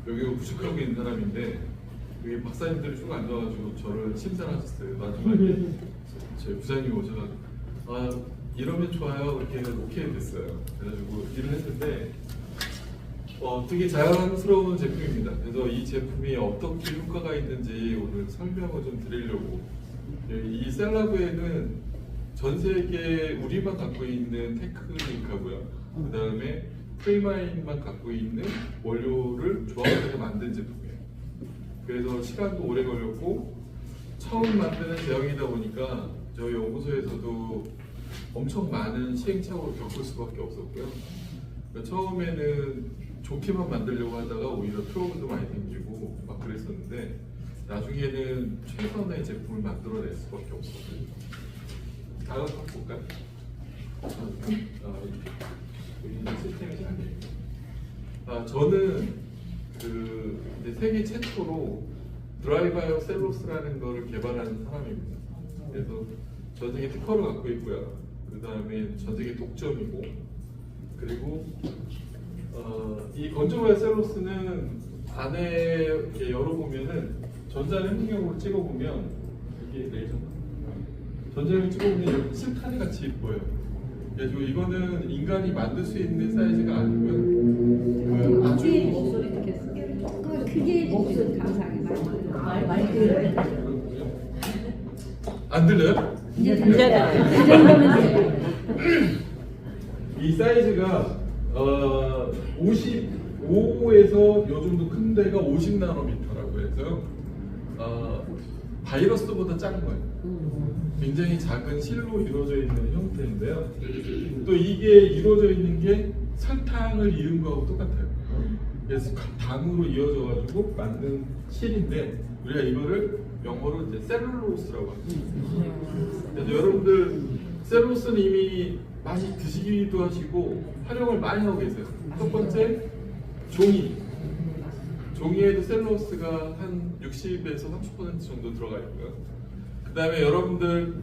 여기 부축하고 있는 사람인데 여기 박사님들이 쭉 앉아가지고 저를 심사를 하셨어요. 마지막에 제 부장님이 오셔가지고 아 이러면 좋아요 이렇게 오케이 됐어요. 그래가지고 일을 했는데 되게 자연스러운 제품입니다. 그래서 이 제품이 어떻게 효과가 있는지 오늘 설명을 좀 드리려고. 이 셀라브에는 전 세계 우리만 갖고 있는 테크닉하고요. 그 다음에 프리마인만 갖고 있는 원료를 조합해서 만든 제품이에요. 그래서 시간도 오래 걸렸고 처음 만드는 제형이다 보니까 저희 연구소에서도 엄청 많은 시행착오를 겪을 수밖에 없었고요. 그러니까 처음에는 좋게만 만들려고 하다가 오히려 트러블도 많이 생기고 막 그랬었는데 나중에는 최선의 제품을 만들어낼 수밖에 없었어요. 다음 한번 볼까요? 여기 시스템이 잘 돼요. 저는 이제 세계 최초로 드라이바이오 셀로스라는 거를 개발한 사람입니다. 그래서 전 세계 특허를 갖고 있고요. 그 다음에 전 세계 독점이고, 그리고 이 건조바이오 셀로스는 안에 이렇게 열어보면은 전자레인지용으로 찍어보면 이게 레이저 전자레인지 찍어보면 이렇게 실타래 같이 보여요. 그래서 이거는 인간이 만들 수 있는 사이즈가 아니고요. 아주 목소리 듣겠어요. 조금 크게 해주시면 감사하겠습니다. 많이 들려요. 안 들려요? 이제 들려요. 이 사이즈가 55에서 요 정도 큰 데가 50나노미터라고 해서 바이러스보다 작은 거예요. 굉장히 작은 실로 이루어져 있는 형태인데요. 또 이게 이루어져 있는 게 설탕을 이은 거하고 똑같아요. 그래서 당으로 이어져가지고 만든 실인데 우리가 이거를 영어로 이제 셀룰로스라고 합니다. 그래서 여러분들 셀룰로스는 이미 많이 드시기도 하시고 활용을 많이 하고 계세요. 첫 번째 종이. 종이에도 셀룰로스가 한 60에서 30% 정도 들어가 있고요. 그 다음에 여러분들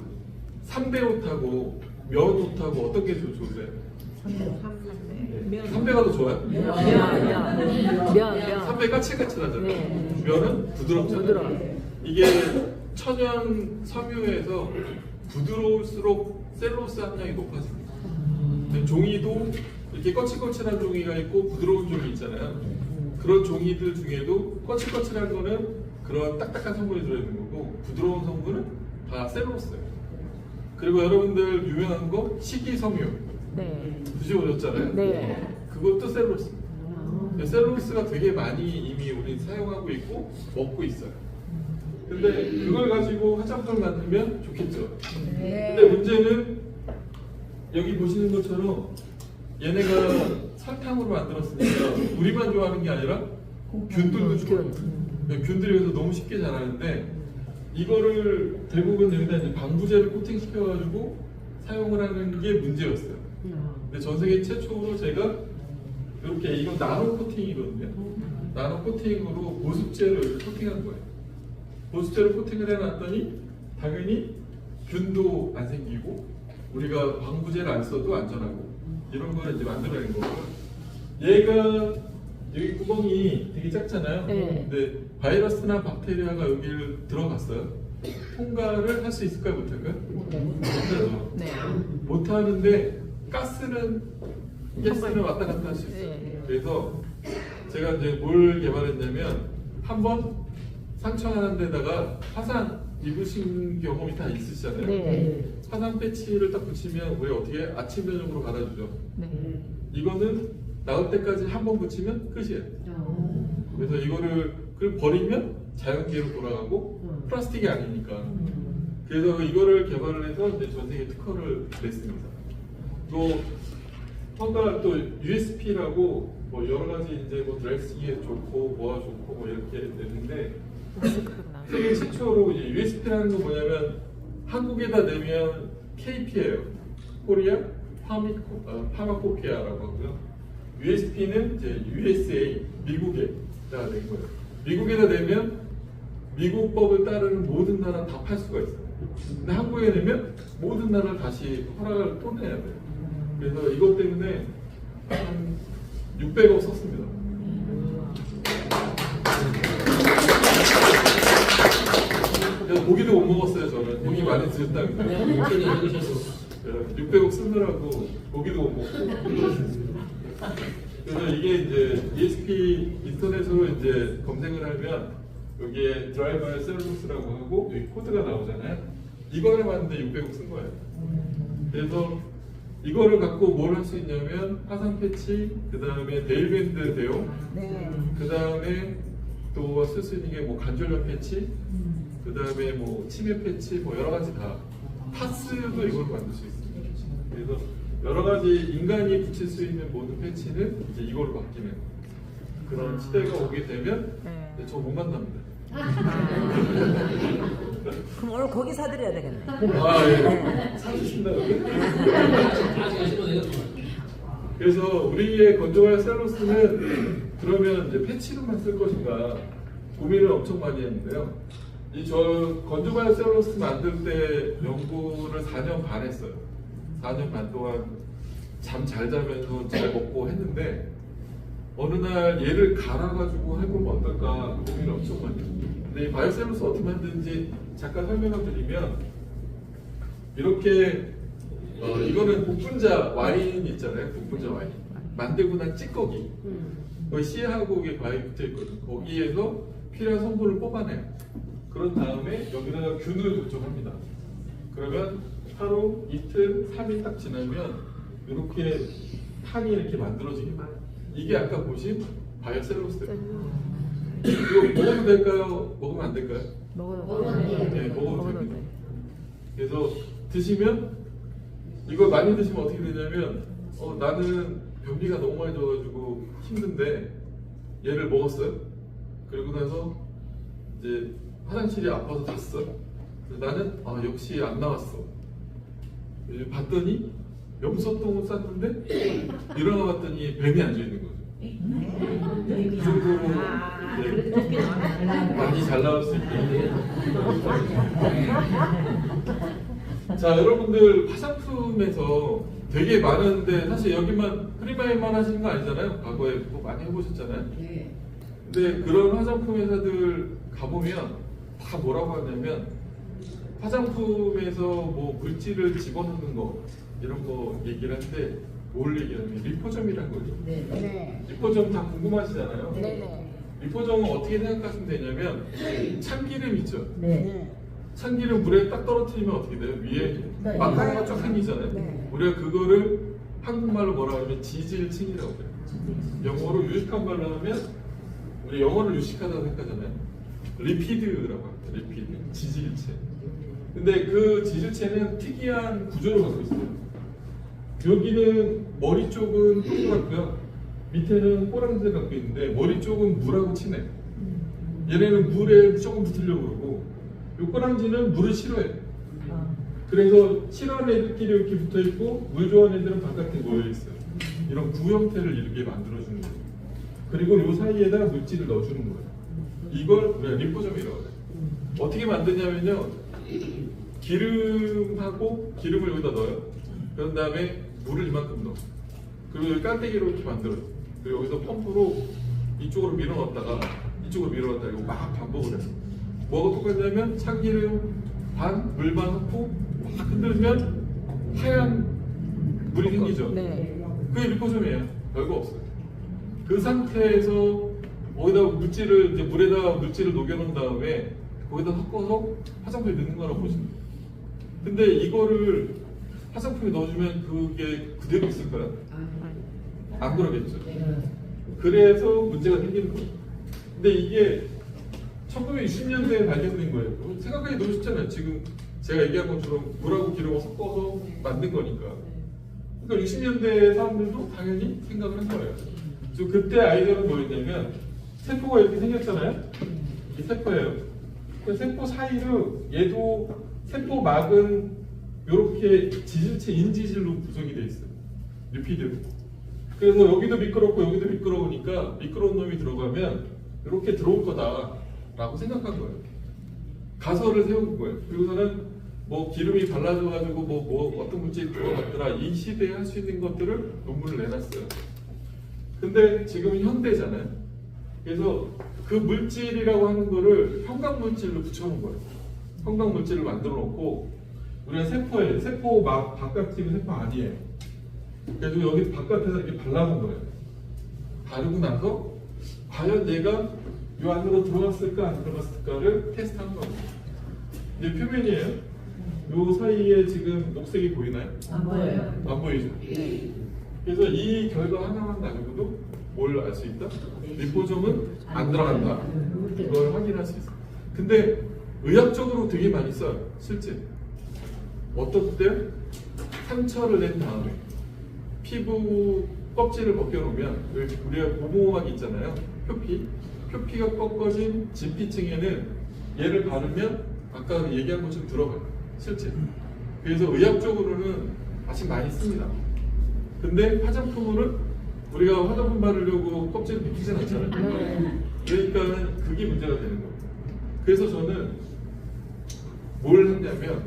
삼배옷하고 면옷하고 어떤 게 더 좋으세요? 삼배가 더 좋아요? 면. 삼배 까칠까칠하잖아요. 네. 면은 부드럽잖아요. 부드러워. 이게 천연 섬유에서 부드러울수록 셀룰로스 함량이 높아집니다. 종이도 이렇게 거칠거칠한 종이가 있고 부드러운 종이 있잖아요. 그런 종이들 중에도 거칠거칠한 거는 그런 딱딱한 성분이 들어있는 거고 부드러운 성분은 다 셀룰로스예요. 그리고 여러분들 유명한 거 식이섬유 네. 드셔보셨잖아요. 네. 그것도 셀룰로스입니다. 셀룰로스가 되게 많이 이미 우리 사용하고 있고 먹고 있어요. 근데 그걸 가지고 화장품을 만들면 좋겠죠. 근데 문제는 여기 보시는 것처럼 얘네가 설탕으로 만들었으니까 우리만 좋아하는 게 아니라 균들도 좋아해요. 균들이 그래서 너무 쉽게 자라는데 이거를 대부분 여기다 이제 방부제를 코팅시켜가지고 사용을 하는 게 문제였어요. 근데 전 세계 최초로 제가 이렇게 이거 나노 코팅이거든요. 나노 코팅으로 보습제를 코팅한 거예요. 보습제로 코팅을 해놨더니 당연히 균도 안 생기고 우리가 방부제를 안 써도 안전하고 이런 거를 이제 만들어낸 거고요. 얘가 여기 구멍이 되게 작잖아요. 네. 근데 바이러스나 박테리아가 여기를 들어갔어요. 통과를 할 수 있을까요? 못할까요? 못하죠. 네. 못하는데 가스는 왔다 갔다 할 수 있어요. 네. 그래서 제가 이제 뭘 개발했냐면 한번 상처하는 데다가 화상 입으신 경험이 다 있으시잖아요. 네. 화상 패치를 딱 붙이면 우리 어떻게 아침 저녁으로 갈아주죠. 네. 이거는 나올 때까지 한 번 붙이면 끝이에요. 그래서 이거를 버리면 자연계로 돌아가고 플라스틱이 아니니까. 그래서 이거를 개발을 해서 이제 전 세계 특허를 냈습니다. 또 허가 또 USP라고 뭐 여러 가지 이제 뭐 드레싱에 좋고 뭐가 좋고 뭐 이렇게 냈는데 세계 최초로 이제 USP라는 건 뭐냐면 한국에다 내면 KP예요. 코리아 파마코피아라고 하고요. USP는 이제 USA 미국에다 낸 거예요. 미국에다 내면 미국 법을 따르는 모든 나라 다 팔 수가 있어요. 근데 한국에 내면 모든 나라 다시 허락을 또 내야 돼요. 그래서 이것 때문에 한 600억 썼습니다. 그래서 고기도 못 먹었어요. 저는 고기 많이 드셨다 그래서 600억 쓰느라고 고기도 못 먹고. 그래서 이게 이제 ESP 인터넷으로 이제 검색을 하면 여기에 드라이버 셀러스라고 하고 여기 코드가 나오잖아요. 이거를 만드는데 600억 쓴 거예요. 그래서 이거를 갖고 뭘 할 수 있냐면 화상 패치, 그 다음에 데일밴드 대용, 그 다음에 또 쓸 수 있는 게 뭐 관절염 패치, 그 다음에 뭐 치매 패치, 뭐 여러 가지 다 파스도 이걸 만들 수 있습니다. 그래서 여러 가지 인간이 붙일 수 있는 모든 패치는 이제 이걸로 바뀌는 그런 시대가 오게 되면 저 못 만납니다. 그럼 오늘 고기 사드려야 되겠네. 아, 예. 사주신다고요? 그래서 우리의 건조할 셀러스는 그러면 이제 패치로만 쓸 것인가 고민을 엄청 많이 했는데요. 이 저 건조할 셀러스 만들 때 연구를 4년 반 했어요. 4년 반 동안 잠 잘 자면서 잘 먹고 했는데 어느 날 얘를 갈아가지고 해보면 어떨까 고민을 엄청 많이 했어요. 근데 이 바이오셀러스 어떻게 만드는지 잠깐 설명을 드리면 이렇게 이거는 복분자 와인 있잖아요. 복분자 와인 만들고 난 찌꺼기 거기 씨하고 이게 과일 붙어 있거든요. 거기에서 필요한 성분을 뽑아내요. 그런 다음에 여기다가 균을 조정합니다. 그러면 하루, 이틀, 3일 딱 지나면 이렇게 판이 이렇게 만들어지게 돼요. 이게 아까 보신 바이오셀러스예요. 이거 먹어도 될까요? 먹으면 안 될까요? 네, 먹어도 됩니다. 그래서 드시면 이걸 많이 드시면 어떻게 되냐면 나는 변비가 너무 많이 져가지고 힘든데 얘를 먹었어요. 그리고 나서 이제 화장실이 아파서 잤어. 그래서 나는 역시 안 나왔어. 봤더니 염소똥을 쌌는데 일어나 봤더니 뱀이 앉아 있는 거죠. 그 정도로 많이 잘 나올 수 있게. 자, 여러분들 화장품에서 되게 많은데 사실 여기만 프리마임만 하시는 거 아니잖아요. 과거에 뭐 많이 해보셨잖아요. 근데 그런 화장품 회사들 가보면 다 뭐라고 하냐면 화장품에서 뭐 물질을 집어넣는 거 이런 거 얘기를 하는데 뭘 얘기하냐면 리포점이라는 거죠. 리포점 다 궁금하시잖아요. 리포점은 어떻게 생각하시면 되냐면 참기름 있죠. 참기름 물에 딱 떨어뜨리면 어떻게 돼요? 위에 마카롱가 쫙 생기잖아요. 우리가 그거를 한국말로 뭐라고 하면 지질층이라고 해요. 영어로 유식한 말로 하면 우리 영어를 유식하다고 생각하잖아요. 리피드라고 합니다. 리피드, 지질체. 근데 그 지질체는 특이한 구조를 갖고 있어요. 여기는 머리 쪽은 동그랗고요. 밑에는 꼬랑지를 갖고 있는데 머리 쪽은 물하고 친해. 얘네는 물에 조금 붙으려고 그러고 이 꼬랑지는 물을 싫어해요. 그래서 싫어하는 애들끼리 이렇게 붙어 있고 물 좋아하는 애들은 바깥에 모여 있어요. 이런 구 형태를 이렇게 만들어주는 거예요. 그리고 이 사이에다가 물질을 넣어주는 거예요. 이걸 우리가 리포점이라고 해요. 어떻게 만드냐면요. 기름하고 기름을 여기다 넣어요. 그런 다음에 물을 이만큼 넣어. 그리고 여기 깐대기로 이렇게 만들어요. 그리고 여기서 펌프로 이쪽으로 밀어 넣었다가 이쪽으로 밀어 넣었다가 이거 막 반복을 해요. 뭐가 똑같냐면 참기름 반, 물 반 넣고 막 흔들면 하얀 물이 생기죠. 그게 리포점이에요. 별거 없어요. 그 상태에서 거기다가 물질을 이제 물에다가 물질을 녹여놓은 다음에 거기다 섞어서 화장품에 넣는 거라고 보시면 돼요. 근데 이거를 화장품에 넣어주면 그게 그대로 있을까요? 안 그러겠죠. 그래서 문제가 생기는 거예요. 근데 이게 1960년대에 발견된 거예요. 생각하기 너무 쉽잖아요. 지금 제가 얘기한 것처럼 물하고 기름을 섞어서 만든 거니까. 그러니까 60년대 사람들도 당연히 생각을 한 거예요. 그래서 그때 아이디어는 뭐였냐면 세포가 이렇게 생겼잖아요. 이 세포예요. 그 세포 사이로 얘도 세포막은 이렇게 지질체 인지질로 구성이 돼 있어요. 리피드. 그래서 여기도 미끄럽고 여기도 미끄러우니까 미끄러운 놈이 들어가면 이렇게 들어올 거다라고 생각한 거예요. 가설을 세운 거예요. 그리고서는 뭐 기름이 발라져가지고 뭐 어떤 물질이 들어갔더라 이 시대에 할 수 있는 것들을 논문을 내놨어요. 근데 지금은 현대잖아요. 그래서 그 물질이라고 하는 거를 형광 물질로 붙여놓은 거예요. 성당 물질을 만들어 놓고 우리가 세포에 세포 막 바깥이면 세포 아니에요. 그래서 여기 바깥에서 이렇게 발라놓은 거예요. 바르고 나서 과연 얘가 이 안으로 들어갔을까 안 들어갔을까를 테스트한 거예요. 이게 표면이에요. 요 사이에 지금 녹색이 보이나요? 안 보여요. 안 보이죠? 그래서 이 결과 하나만 가지고도 뭘 알 수 있다? 리포좀은 안 들어간다. 그걸 확인할 수 있어. 근데 의학적으로 되게 많이 써요. 실제. 어떨 때 상처를 낸 다음에 피부 껍질을 벗겨놓으면 우리가 고무막이 있잖아요. 표피가 꺾어진 진피층에는 얘를 바르면 아까 얘기한 것처럼 들어가요. 실제. 그래서 의학적으로는 아직 많이 씁니다. 근데 화장품으로는 우리가 화장품 바르려고 껍질을 벗기진 않잖아요. 그러니까 그게 문제가 되는 거예요. 그래서 저는 뭘 했냐면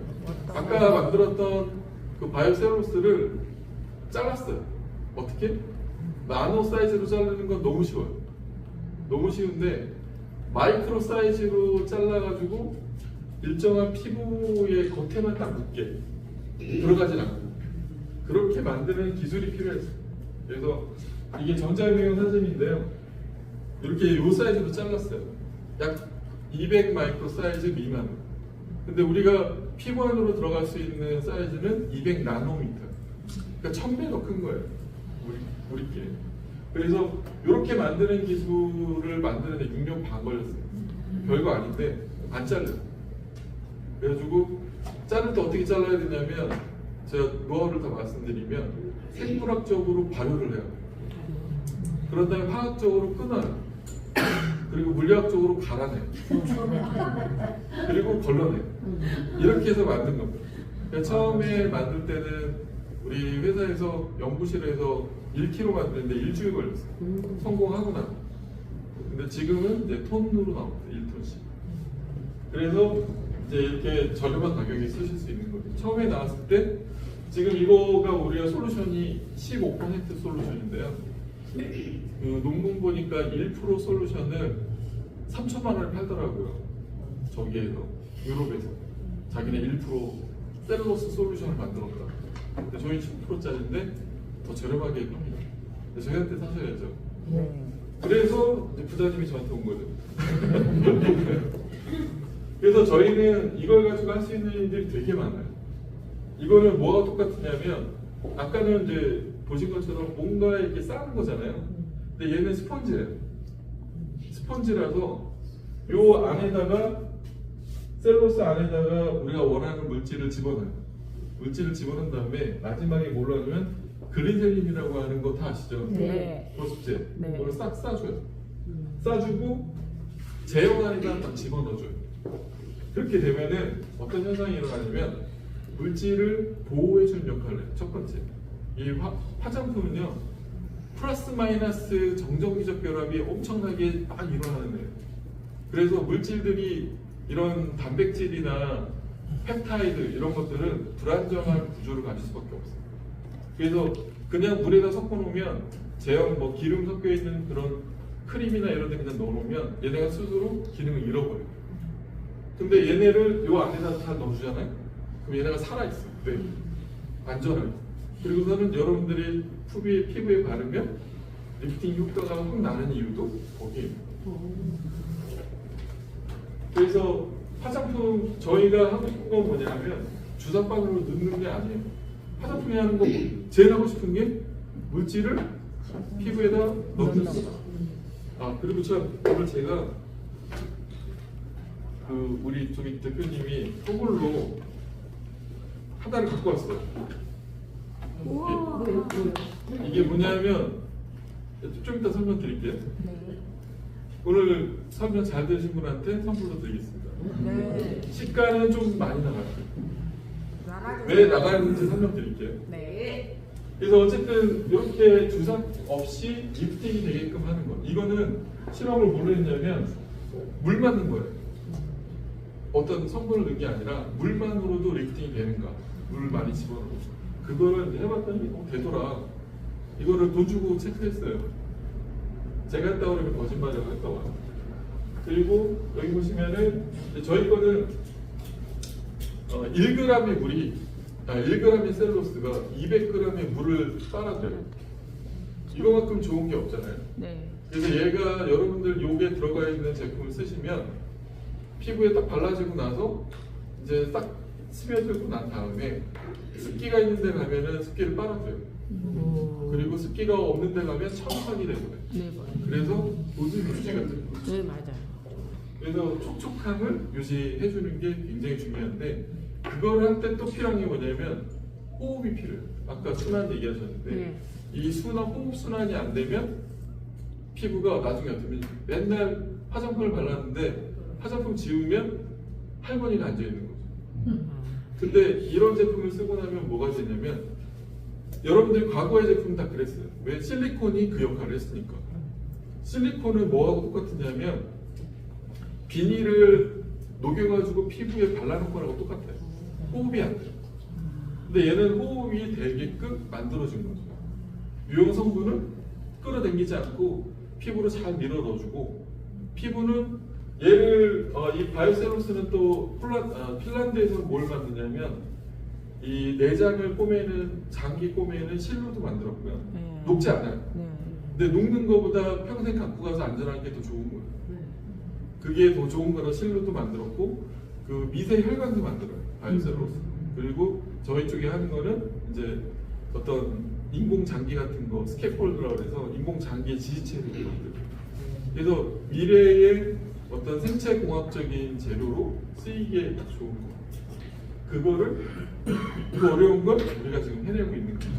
아까 만들었던 그 바이오셀룰로스를 잘랐어요. 어떻게? 나노 사이즈로 자르는 건 너무 쉬워요. 너무 쉬운데 마이크로 사이즈로 잘라가지고 일정한 피부의 겉에만 딱 묻게 들어가진 않고 그렇게 만드는 기술이 필요했어요. 그래서 이게 전자유형 사진인데요. 이렇게 요 사이즈로 잘랐어요. 약 200 마이크로 사이즈 미만. 근데 우리가 피부 안으로 들어갈 수 있는 사이즈는 200 나노미터. 그러니까 1000배 더 큰 거예요. 우리끼리. 그래서 이렇게 만드는 기술을 만드는데 6년 반 걸렸어요. 별거 아닌데 안 잘려요. 그래가지고 자를 때 어떻게 잘라야 되냐면 제가 노하우를 다 말씀드리면 생물학적으로 발효를 해요. 그런 다음에 화학적으로 끊어요. 그리고 물리학적으로 갈아내요. 그리고 걸러내요. 이렇게 해서 만든 겁니다. 그러니까 처음에 만들 때는 우리 회사에서 연구실에서 1kg 만드는데 일주일 걸렸어요. 성공하고 나서. 근데 지금은 이제 톤으로 나옵니다. 1톤씩. 그래서 이제 이렇게 저렴한 가격에 쓰실 수 있는 거죠. 처음에 나왔을 때 지금 이거가 우리가 솔루션이 15% 솔루션인데요. 그 논문 보니까 1% 솔루션을 3천만 원에 팔더라고요. 저기에서 유럽에서 자기네 1% 셀룰로스 솔루션을 만들었다. 근데 저희 10%짜리인데 더 저렴하게 팝니다. 근데 저희한테 사셔야죠. 그래서 이제 부자님이 저한테 온 거죠. 그래서 저희는 이걸 가지고 할 수 있는 일들이 되게 많아요. 이거는 뭐가 똑같으냐면 아까는 이제 보신 것처럼 뭔가 이렇게 쌓는 거잖아요. 근데 얘는 스펀지예요. 스펀지라서 요 안에다가 셀로스 안에다가 우리가 원하는 물질을 집어넣어요. 물질을 집어넣은 다음에 마지막에 뭘 넣으면 글리세린이라고 하는 거 다 아시죠? 네. 보습제. 네. 그걸 싹 싸줘요. 싸주고 제형 안에다 딱 집어넣어줘요. 그렇게 되면은 어떤 현상이 일어나냐면 물질을 보호해주는 역할을 해요. 첫 번째. 이 화장품은요 플러스 마이너스 정전기적 결합이 엄청나게 막 일어나는 거예요. 그래서 물질들이 이런 단백질이나 펩타이드 이런 것들은 불안정한 구조를 가질 수밖에 없어요. 그래서 그냥 물에다 섞어 놓으면 제형 뭐 기름 섞여 있는 그런 크림이나 이런 데 그냥 넣어 놓으면 얘네가 스스로 기능을 잃어버려요. 근데 얘네를 요 안에다 다 넣어주잖아요. 그럼 얘네가 살아있어요. 네. 안전하게. 그리고서는 여러분들이 피부에 바르면 리프팅 효과가 확 나는 이유도 거기에요. 그래서 화장품 저희가 하고 싶은 건 뭐냐면 주사바늘로 넣는 게 아니에요. 화장품이 하는 거 제일 하고 싶은 게 물질을 피부에다 넣는 거다. 아 그리고 참 오늘 제가 그 우리 저기 대표님이 선물로 하나를 갖고 왔어요. 이게 뭐냐면 좀 이따 설명드릴게요. 오늘 설명 잘 들으신 분한테 선물로 드리겠습니다. 네. 시가는 좀 많이 나가요. 왜 나가는지 설명드릴게요. 네. 그래서 어쨌든 이렇게 주사 없이 리프팅이 되게끔 하는 거. 이거는 실험을 뭘로 했냐면 물 맞는 거예요. 어떤 성분을 넣은 게 아니라 물만으로도 리프팅이 되는가. 물 많이 집어넣고. 그거를 해봤더니 되더라. 이거를 돈 주고 체크했어요. 제가 했다고 그러면 거짓말이라고 할까 봐. 그리고 여기 보시면은 저희 거는 1g의 물이 1g의 셀룰로스가 200g의 물을 빨아들여요. 이거만큼 좋은 게 없잖아요. 네. 그래서 얘가 여러분들 요게 들어가 있는 제품을 쓰시면 피부에 딱 발라지고 나서 이제 딱 스며들고 난 다음에 습기가 있는 데 가면은 습기를 빨아줘요. 그리고 습기가 없는 데 가면 척척이 되고요. 네. 그래서 보습 유지가 되는 거죠. 네, 맞아요. 그래서 촉촉함을 유지해 주는 게 굉장히 중요한데 그걸 할 때 또 필요한 게 뭐냐면 호흡이 필요해요. 아까 순환 얘기하셨는데 네. 이 호흡 순환이 안 되면 피부가 나중에 어쩌면 맨날 화장품을 발랐는데 화장품 지우면 할머니가 앉아 있는 거죠. 근데 이런 제품을 쓰고 나면 뭐가 되냐면 여러분들 과거의 제품 다 그랬어요. 왜? 실리콘이 그 역할을 했으니까. 실리콘은 뭐하고 똑같으냐면 비닐을 녹여가지고 피부에 발라놓은 거라고 똑같아요. 호흡이 안 돼요. 근데 얘는 호흡이 되게끔 만들어진 거죠. 유형 성분을 끌어당기지 않고 피부로 잘 밀어 넣어주고 피부는 얘를 이 바이오셀룰로스는 또 핀란드에서 뭘 만드냐면 이 내장을 꼬매는 장기 꼬매는 실로도 만들었고요. 네. 녹지 않아요. 네. 근데 녹는 것보다 평생 갖고 가서 안전한 게 더 좋은 거예요. 그게 더 좋은 거라 실로도 만들었고 그 미세 혈관도 만들어요. 바이오셀룰로스. 그리고 저희 쪽에 하는 거는 이제 어떤 인공 장기 같은 거 스캐폴드라고 해서 인공 장기의 지지체를 만들어요. 그래서 미래의 어떤 생체 공학적인 재료로 쓰이기에 딱 좋은 거. 그거를 그 어려운 걸 우리가 지금 해내고 있는 거죠.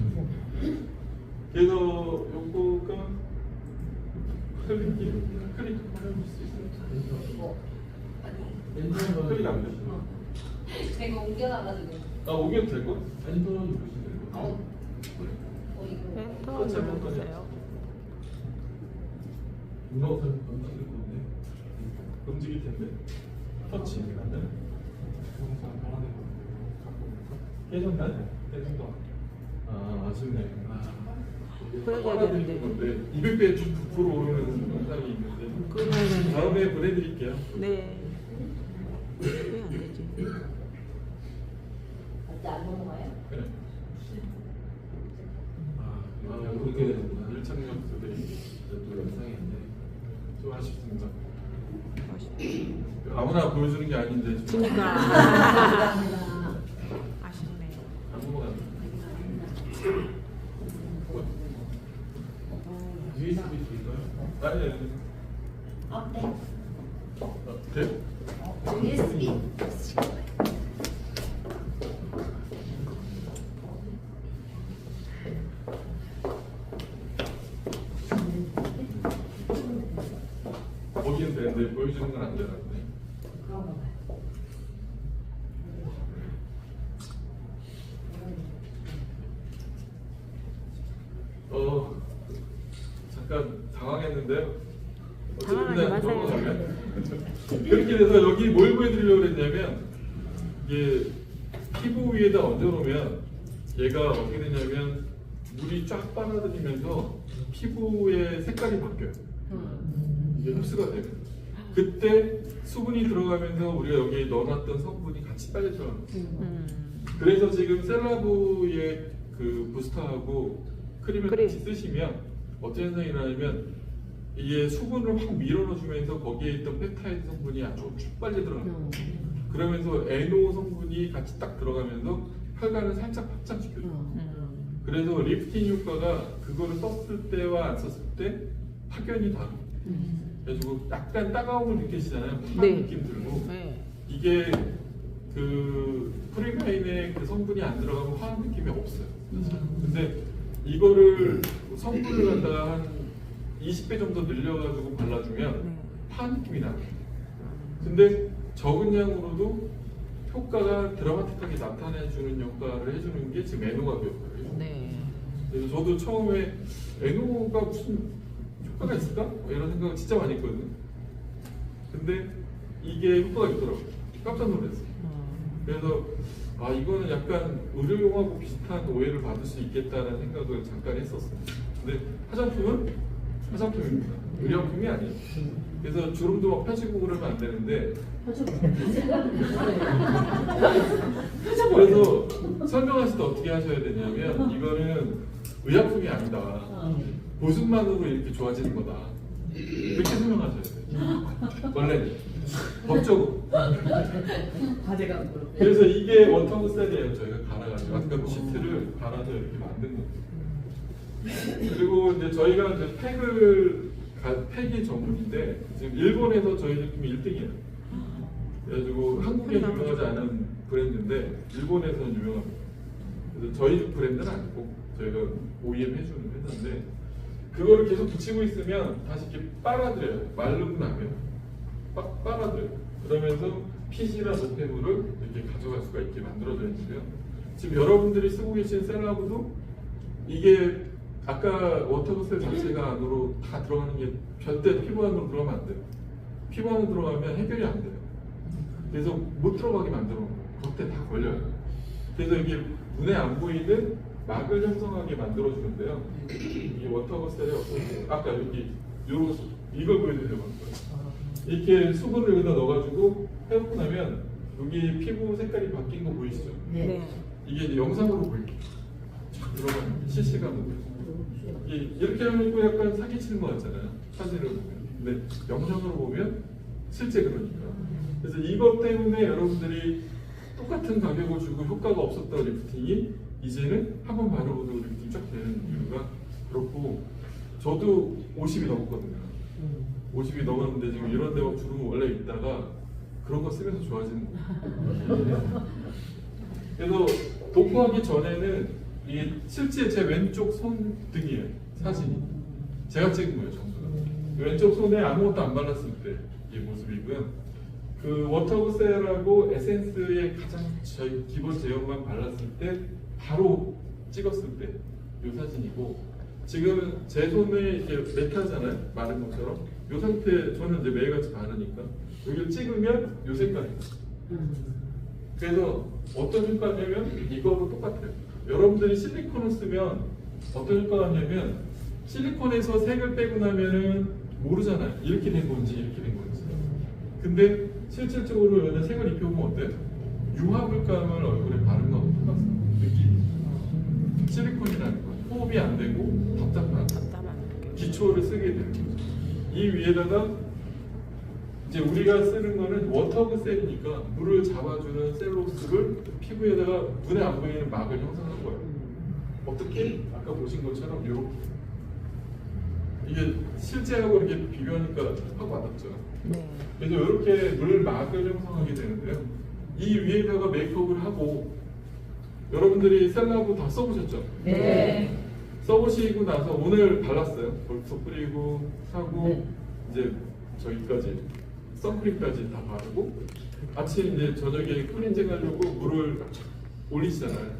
그래서 요거가 클릭 하실 수 있어요. 클릭 안 되죠. 제가 옮겨놔가지고. 오면 될 거? 아니 또 누르시면 될 거. 이거. 펜터 눌러보세요. 운동선 움직일 건데 움직일 텐데 터치 안 되네. 깨졌나? 깨진다. 아쉽네. 보여줘야 되는데. 건데 200배 쭉 부풀어 오르는 영상이 있는데 끊어야 되는데. 다음에 보내드릴게요. 네. 왜 안 되지? 아직 안 넘어가요? 그래. 이렇게 밀착력 속에 또 영상이 있네. 좀 아쉽습니다. 아무나 보여주는 게 아닌데 좀 그러니까. 아쉽네. 안 넘어가네. USB 줄까요? 아니. 네. 돼? USB. 보기는 되는데 보여주는 건 안 되는데. 잠깐 당황했는데요. 당황하지 마세요. 그렇게 돼서 여기 뭘 보여드리려고 했냐면 이게 피부 위에다 얹어놓으면 얘가 어떻게 되냐면 물이 쫙 빨아들이면서 피부의 색깔이 바뀌어요. 이게 흡수가 되면 그때 수분이 들어가면서 우리가 여기에 넣어놨던 성분이 같이 빨려 들어가는 거예요. 그래서 지금 셀라브의 그 부스터하고 크림을 크림. 같이 쓰시면 어떤 현상이 일어나냐면 이게 수분을 확 밀어넣어주면서 거기에 있던 펩타이드 성분이 아주 쭉 빨려 들어가는 거예요. 그러면서 NO 성분이 같이 딱 들어가면서 혈관을 살짝 확장시켜줘요. 그래서 리프팅 효과가 그거를 썼을 때와 안 썼을 때 확연히 다르고 그래가지고 약간 따가움을 느끼시잖아요. 화한 네. 느낌 들고 네. 이게 그 프리마인에 그 성분이 안 들어가면 화한 느낌이 없어요. 근데 이거를 성분을 갖다가 한 20배 정도 늘려가지고 발라주면 화한 느낌이 나요. 근데 적은 양으로도 효과가 드라마틱하게 나타내주는 역할을 해주는 게 지금 에노가 그 역할을 해요. 네. 그래서 저도 처음에 에노가 무슨 효과가 있을까? 이런 생각을 진짜 많이 했거든요. 근데 이게 효과가 있더라고요. 깜짝 놀랐어요. 그래서 이거는 약간 의료용하고 비슷한 오해를 받을 수 있겠다는 생각을 잠깐 했었어요. 근데 화장품은 화장품입니다. 의약품이 아니에요. 그래서 주름도 막 펴지고 그러면 안 되는데 그래서 설명하실 때 어떻게 하셔야 되냐면 이거는 의약품이 아니다. 보습만으로 이렇게 좋아지는 거다. 이렇게 설명하셔야 돼요. 원래는 법적으로. 과제가 그래서 이게 원터그셀이에요. 저희가 갈아가지고 아까 그 시트를 갈아서 이렇게 만든 거예요. 그리고 이제 저희가 이제 팩이 전문인데 지금 일본에서 저희 제품이 1등이에요. 그래가지고 한국에 유명하지 않은 브랜드인데 일본에서는 유명합니다. 그래서 저희 브랜드는 아니고 저희가 OEM 해주는 회사인데 그거를 계속 붙이고 있으면 다시 이렇게 빨아들여요. 마르고 나면 빨아들여요. 그러면서 핏이나 노폐물을 이렇게 가져갈 수가 있게 만들어져 있는데요. 지금 여러분들이 쓰고 계신 셀라브도 이게 아까 워터그셀 자체가 안으로 다 들어가는 게 절대 피부 안으로 들어가면 안 돼요. 피부 안으로 들어가면 해결이 안 돼요. 그래서 못 들어가게 만들어 놓은 거예요. 겉에 다 걸려요. 그래서 이게 눈에 안 보이는 막을 형성하게 만들어 주는데요. 이게 워터그셀의 어떤 아까 여기 요런 이걸 보여드리려고 한 거예요. 이렇게 수분을 여기다 넣어가지고 해놓고 나면 여기 피부 색깔이 바뀐 거 보이시죠? 네. 이게 이제 영상으로 보이게 쫙 들어가는 게 실시간으로. 이렇게 하면 약간 사기치는 것 같잖아요. 사진을 보면. 근데 영상으로 보면 실제 그러니까. 그래서 이것 때문에 여러분들이 똑같은 가격을 주고 효과가 없었던 리프팅이 이제는 한 번 바르고도 리프팅 쫙 되는 이유가 그렇고 저도 50이 넘었거든요. 50이 넘었는데 지금 이런 데 막 주름 원래 있다가 그런 거 쓰면서 좋아지는 거예요. 그래서 도포하기 전에는 이게 실제 제 왼쪽 손등이에요. 사진이 제가 찍은 거예요. 전부 왼쪽 손에 아무것도 안 발랐을 때 이 모습이고요. 그 워터그셀하고 에센스의 가장 저희 기본 제형만 발랐을 때 바로 찍었을 때 이 사진이고 지금 제 손에 이게 매트하잖아요. 마른 것처럼 이 상태 저는 이제 매일같이 바르니까 여기를 찍으면 이 색깔이에요. 그래서 어떤 효과냐면 이거하고 똑같아요. 여러분들이 실리콘을 쓰면 어떤 효과가 있냐면 실리콘에서 색을 빼고 나면은 모르잖아요. 이렇게 된 건지 이렇게 된 건지. 근데 실질적으로 얘는 색을 입혀보면 어때요? 유화물감을 얼굴에 바른 거하고 똑같아요. 느낌이. 실리콘이라는 건 호흡이 안 되고 답답한 기초를 쓰게 되는 거죠. 이 위에다가 이제 우리가 쓰는 거는 워터그셀이니까 물을 잡아주는 셀로스를 피부에다가 눈에 안 보이는 막을 형성한 거예요. 어떻게? 아까 보신 것처럼 이렇게 이게 실제하고 이렇게 비교하니까 확 와닿죠. 네. 그래서 이렇게 물 막을 형성하게 되는데요. 이 위에다가 메이크업을 하고 여러분들이 셀라브 다 써보셨죠? 네. 써보시고 나서 오늘 발랐어요. 벌써 뿌리고 사고 이제 저기까지 선크림까지 다 바르고 아침 이제 저녁에 클렌징 하려고 물을 올리시잖아요.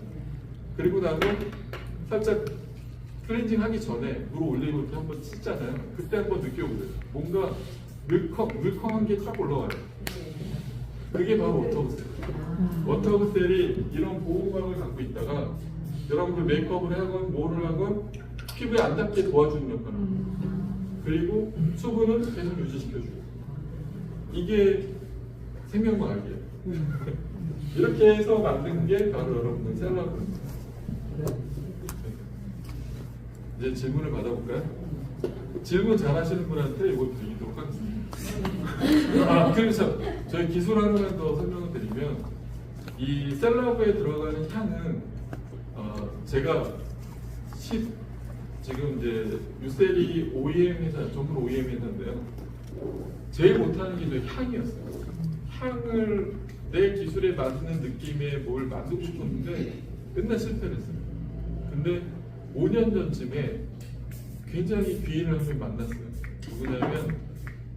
그리고 나서 살짝 클렌징 하기 전에 물 올리고 이렇게 한번 씻잖아요. 그때 한번 느껴보세요. 뭔가 물컹한 게 쫙 올라와요. 그게 바로 워터그셀. 워터그셀이 이런 보호막을 갖고 있다가 여러분들 메이크업을 하건 뭐를 하건 피부에 안 닿게 도와주는 역할을 합니다. 그리고 수분은 계속 유지시켜주고 이게 생명과학이에요. 이렇게 해서 만든 게 바로 여러분들 셀라브입니다. 이제 질문을 받아볼까요? 질문 잘하시는 분한테 이거 드리도록 하겠습니다. 그래서 저희 기술 하나만 더 설명을 드리면 이 셀라브에 들어가는 향은 제가 지금 이제 유셀이 OEM 회사, 전문 OEM 회사인데요. 제일 못하는 게 저희 향이었어요. 향을 내 기술에 맞는 느낌의 뭘 만들고 싶었는데 맨날 실패를 했어요. 근데 5년 전쯤에 굉장히 귀인을 한 명 만났어요. 누구냐면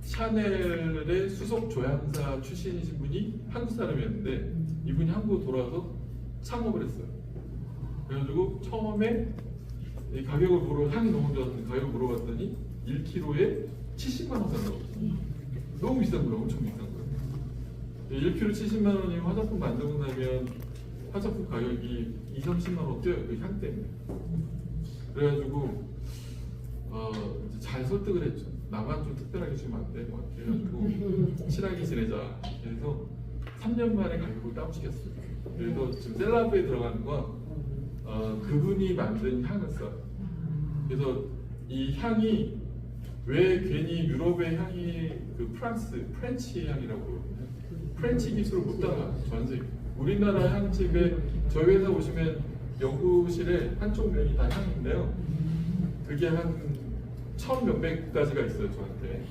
샤넬의 수석 조향사 출신이신 분이 한국 사람이었는데 이분이 한국으로 돌아와서 창업을 했어요. 그래가지고 처음에 이 가격을 향이 너무 좋았는데 가격을 물어봤더니 1kg에 70만 원 산다고. 너무 비싼 거예요. 엄청 비싼 거예요. 1kg 70만 원이면 화장품 만들고 나면 화장품 가격이 20-30만 원 뛰어요. 그 향 때문에. 그래가지고 잘 설득을 했죠. 나만 좀 특별하게 주면 안 돼? 막 해가지고 친하게 지내자. 그래서 3년 만에 가격을 다운시켰어요. 그래서 지금 셀라브에 들어가는 건 그분이 만든 향을 써요. 그래서 이 향이 왜 괜히 유럽의 향이 그 프렌치 향이라고 그러거든요. 프렌치 기술을 못 따라 전 세계. 우리나라 향집에 저희 회사 오시면 연구실에 한쪽 면이 다 향인데요. 그게 한 1,000몇백 가지가 있어요 저한테.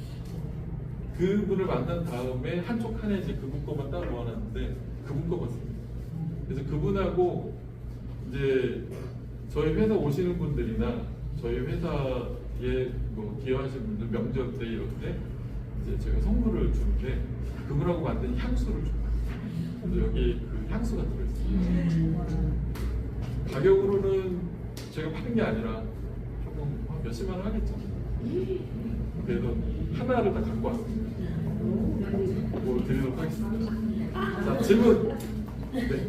그분을 만난 다음에 한쪽 칸에 이제 그분 거만 따로 모아놨는데 그분 거만 씁니다. 그래서 그분하고 이제 저희 회사 오시는 분들이나 저희 회사에 뭐 기여하시는 분들 명절 때 이럴 때 이제 제가 선물을 주는데 그분하고 만든 향수를 줘요. 그래서 여기 그 향수가 들어있어요. 가격으로는 제가 파는 게 아니라 조금 한 몇십만 원 하겠죠. 그래도 하나를 다 갖고 왔습니다. 뭐 드리도록 하겠습니다. 자, 질문. 네.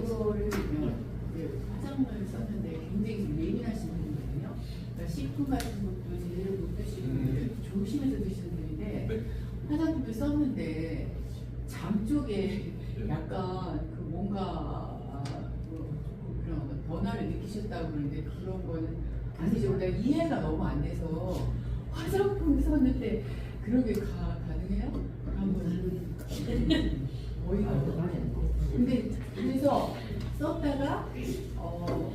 이거를 화장을 썼는데 굉장히 예민하신 분이거든요. 그러니까 식품 같은 것도 제대로 못 드시고 조심해서 드시는 분인데 네. 화장품을 썼는데 잠 쪽에 네. 약간 그 뭔가 그런 변화를 느끼셨다고 그러는데 그런 거는 아니죠. 내가 이해가 너무 안 돼서 화장품 썼는데 그런 게 가능해요? 한번 어이가 없네. 근데 그래서 썼다가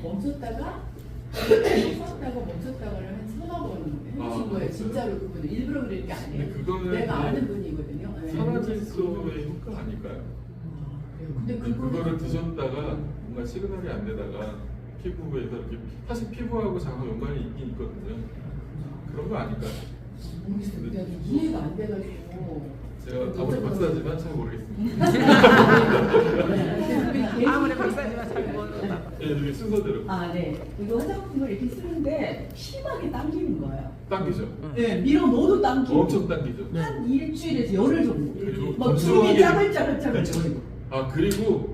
멈췄다가 썼다가 멈췄다가를 한 서너 번 해주신 거예요. 진짜로 그분은 일부러 그럴 게 아니에요. 근데 그거는 내가 이제 아는 분이거든요. 네. 산화질소의 효과 아닐까요? 근데 그거를 드셨다가 뭔가 시그널이 안 되다가 피부에서 이렇게 사실 피부하고 장하고 연관이 있긴 있거든요. 그런 거 아닐까요? 모르겠어요. 내가 이해가 안 돼가지고. 제가 아무리 박사지만 잘 모르겠습니다. 아무리 박사지만 잘 모르나. 예, 여기 순서대로 아, 네. 이거 화장품을 이렇게 쓰는데 심하게 당기는 거예요. 당기죠. 네, 밀어 넣어도 당기고. 엄청 당기죠. 한 일주일에서 열흘 정도. 그리고 막 주름이 건조하게- 짜글짜글짜글. 아 그리고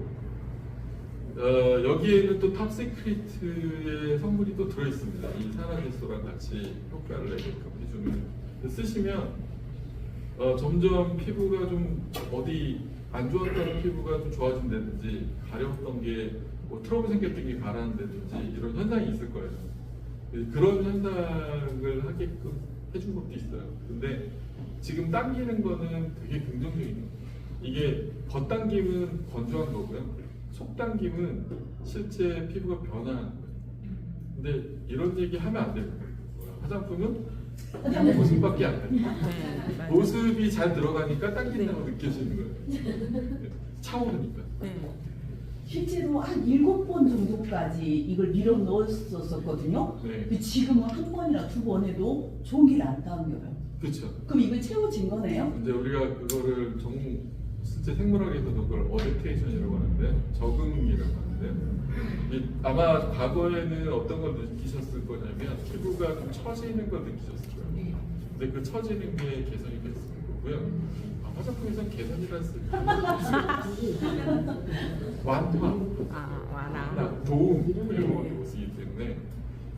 여기에는 또 탑시크리트의 성분이 또 들어있습니다. 이 산화질소랑 같이 효과를 내게끔 해주는. 쓰시면 점점 피부가 좀 어디 안 좋았던 피부가 좀 좋아진다든지 가려웠던 게 뭐 트러블 생겼던 게 가라앉는다든지 이런 현상이 있을 거예요. 그런 현상을 하게끔 해준 것도 있어요. 근데 지금 당기는 거는 되게 긍정적인 거예요. 이게 겉당김은 건조한 거고요. 속당김은 실제 피부가 변화하는 거예요. 근데 이런 얘기 하면 안 돼요. 화장품은 모습밖에 안 돼요. 네, 맞아요. 모습이 잘 들어가니까 당긴다고 느껴지는 거예요. 차오르니까. 네. 실제로 한 7번 정도까지 이걸 밀어 넣었었거든요. 네. 근데 지금은 한 번이나 두 번 해도 종이를 안 당겨요. 그렇죠. 그럼 이걸 채워진 거네요? 이제 우리가 그거를 실제 생물학에서도 그걸 어댑테이션이라고 하는데 적응이라고 하는데요. 아마 과거에는 어떤 걸 느끼셨을 거냐면 피부가 좀 처지는 걸 느끼셨을 거예요. 근데 그 처지는 게 개선이 됐을 거고요. 화장품에서는 개선이라는 완화, 완화. 도움 이런 걸 쓰기 때문에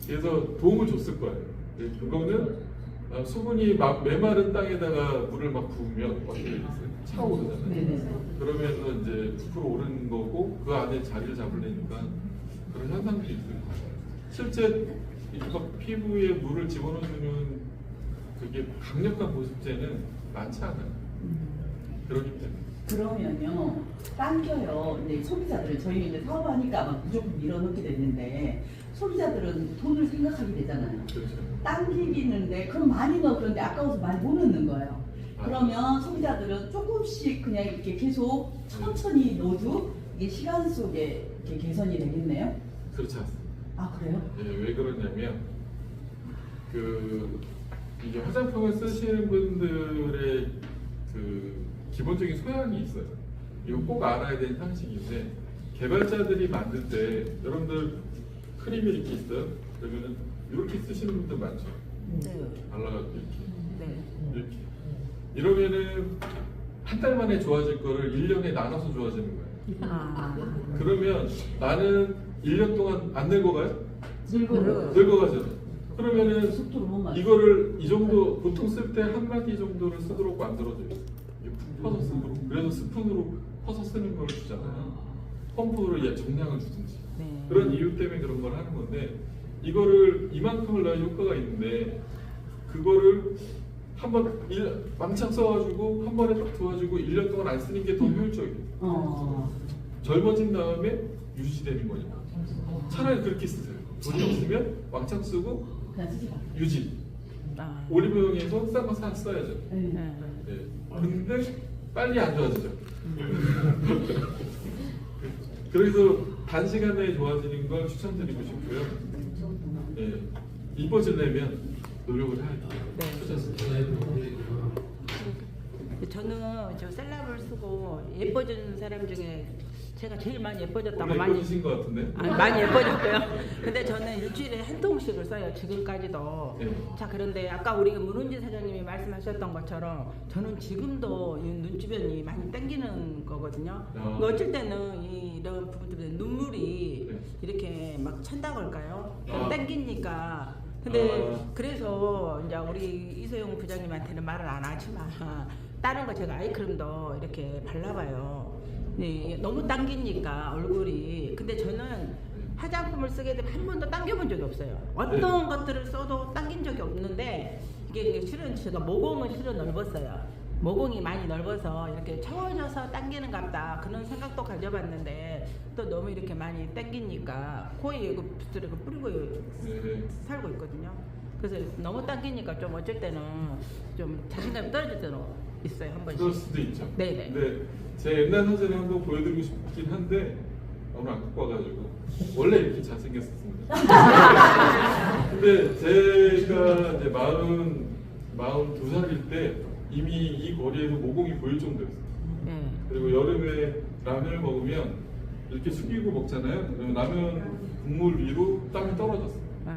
그래서 도움을 줬을 거예요. 그거는 수분이 막 메마른 땅에다가 물을 막 부으면 어떻게 되겠어요? 차오르잖아요. 네네. 그러면서 이제 부풀어 오르는 거고 그 안에 자리를 잡으려니까 그런 현상들이 있어요. 실제 이거 피부에 물을 집어넣어주는 그게 강력한 보습제는 많지 않아요. 그렇기 때문에. 그러면요, 당겨요. 이제 소비자들은 저희 이제 사업하니까 막 무조건 밀어넣게 됐는데 소비자들은 돈을 생각하게 되잖아요. 그렇죠. 당기는데 그럼 많이 넣어. 그런데 아까워서 많이 못 넣는 거예요. 그러면 소비자들은 조금씩 그냥 이렇게 계속 천천히 넣어도 이게 시간 속에 이렇게 개선이 되겠네요. 그렇지 않습니다. 아, 그래요? 예, 왜 그러냐면 이게 화장품을 쓰시는 분들의 그 기본적인 소양이 있어요. 이거 꼭 알아야 되는 상식인데 개발자들이 만들 때 여러분들 크림이 이렇게 있어요. 그러면은 이렇게 쓰시는 분들 많죠. 네. 발라가지고 네. 이렇게 이러면은 한 달 만에 좋아질 거를 1년에 나눠서 좋아지는 거예요. 아. 그러면 나는 1년 동안 안 늙어가요? 늙어요. 늙어가잖아요. 그러면은 속도를 못 맞춰. 이거를 이 정도 보통 쓸 때 한 마디 정도를 쓰도록 만들어져 있어요. 이게 퍼서 쓰도록. 그래서 스푼으로 퍼서 쓰는 걸 주잖아요. 펌프로 얘 정량을 주든지. 네. 그런 이유 때문에 그런 걸 하는 건데 이거를 이만큼을 넣어야 효과가 있는데 그거를 한번 왕창 써가지고 한 번에 딱 도와주고 1년 동안 안 쓰는 게 더 효율적이에요. 젊어진 다음에 유지되는 거니까. 차라리 그렇게 쓰세요. 돈이 없으면 왕창 쓰고 그냥 쓰지 마. 유지. 아. 올리브영에서 싼 거 써야죠. 네. 네. 네. 근데 빨리 안 좋아지죠. 그래서 단시간에 좋아지는 걸 추천드리고 싶고요. 네. 이뻐지려면 노력을 해야 돼요. 네. 그렇습니다. 저는 저 셀럽을 쓰고 예뻐지는 사람 중에 제가 제일 많이 예뻐졌다고 원래 많이 예뻐지신 것 같은데? 아니, 많이 예뻐졌고요. 근데 저는 일주일에 한 통씩을 써요. 지금까지도. 네. 자, 그런데 아까 우리 문은지 사장님이 말씀하셨던 것처럼 저는 지금도 이 눈 주변이 많이 땡기는 거거든요. 아. 어쩔 때는 이런 부분 때문에 눈물이 네. 이렇게 막 찬다고 할까요? 아. 땡기니까. 근데 아. 그래서 이제 우리 이소영 부장님한테는 말을 안 하지만 다른 거 제가 아이크림도 이렇게 발라봐요. 네, 너무 당기니까 얼굴이. 근데 저는 화장품을 쓰게 되면 한 번도 당겨본 적이 없어요. 어떤 것들을 써도 당긴 적이 없는데 이게 실은 제가 모공은 실은 넓었어요. 모공이 많이 넓어서 이렇게 채워져서 당기는갑다 그런 생각도 가져봤는데 또 너무 이렇게 많이 당기니까 코에 그 붓을 뿌리고 네. 살고 있거든요. 그래서 너무 당기니까 좀 어쩔 때는 좀 자신감이 떨어질 때는 있어요. 한 번씩. 그럴 수도 있죠. 네네. 근데 제 옛날 사진을 한번 보여드리고 싶긴 한데 오늘 안 갖고 와가지고 원래 이렇게 잘생겼었습니다. 근데 제가 이제 42살일 때 이미 이 거리에서 모공이 보일 정도였어요. 네. 그리고 여름에 라면을 먹으면 이렇게 숙이고 먹잖아요. 그러면 라면 국물 위로 땀이 떨어졌어요. 네.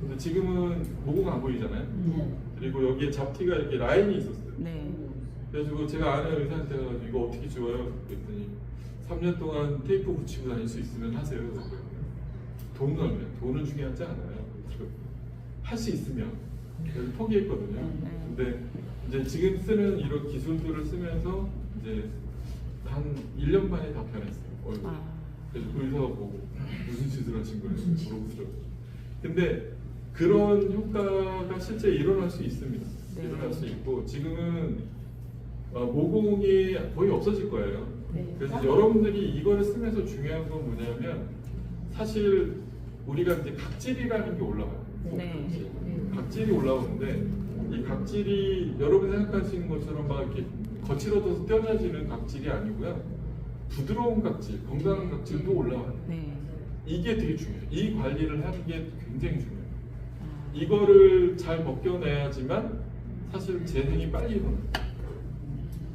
근데 지금은 모공 안 보이잖아요. 네. 그리고 여기에 잡티가 이렇게 라인이 있었어요. 네. 그래가지고 제가 아는 의사한테 가가지고 이거 어떻게 지워요? 그랬더니 3년 동안 테이프 붙이고 다닐 수 있으면 하세요. 돈 넣으면 돈은 중요하지 않아요. 할 수 있으면 그래서 포기했거든요. 근데 이제 지금 쓰는 이런 기술들을 쓰면서 이제 한 1년 만에 다 변했어요. 얼굴. 아. 그래서 의사가 보고 무슨 짓을 하신 거예요? 물어보더라고요. 근데 그런 효과가 실제 일어날 수 있습니다. 네. 일어날 수 있고 지금은 모공이 거의 없어질 거예요. 네. 그래서 여러분들이 이거를 쓰면서 중요한 건 뭐냐면 사실 우리가 이제 각질이라는 게 올라와요. 네. 각질이 올라오는데 이 각질이 여러분이 생각하시는 것처럼 막 이렇게 거칠어져서 떼어져지는 각질이 아니고요. 부드러운 각질, 건강한 각질도 올라와요. 네. 이게 되게 중요해요. 이 관리를 하는 게 굉장히 중요해요. 아. 이거를 잘 벗겨내야지만 사실 재생이 빨리 일어나요.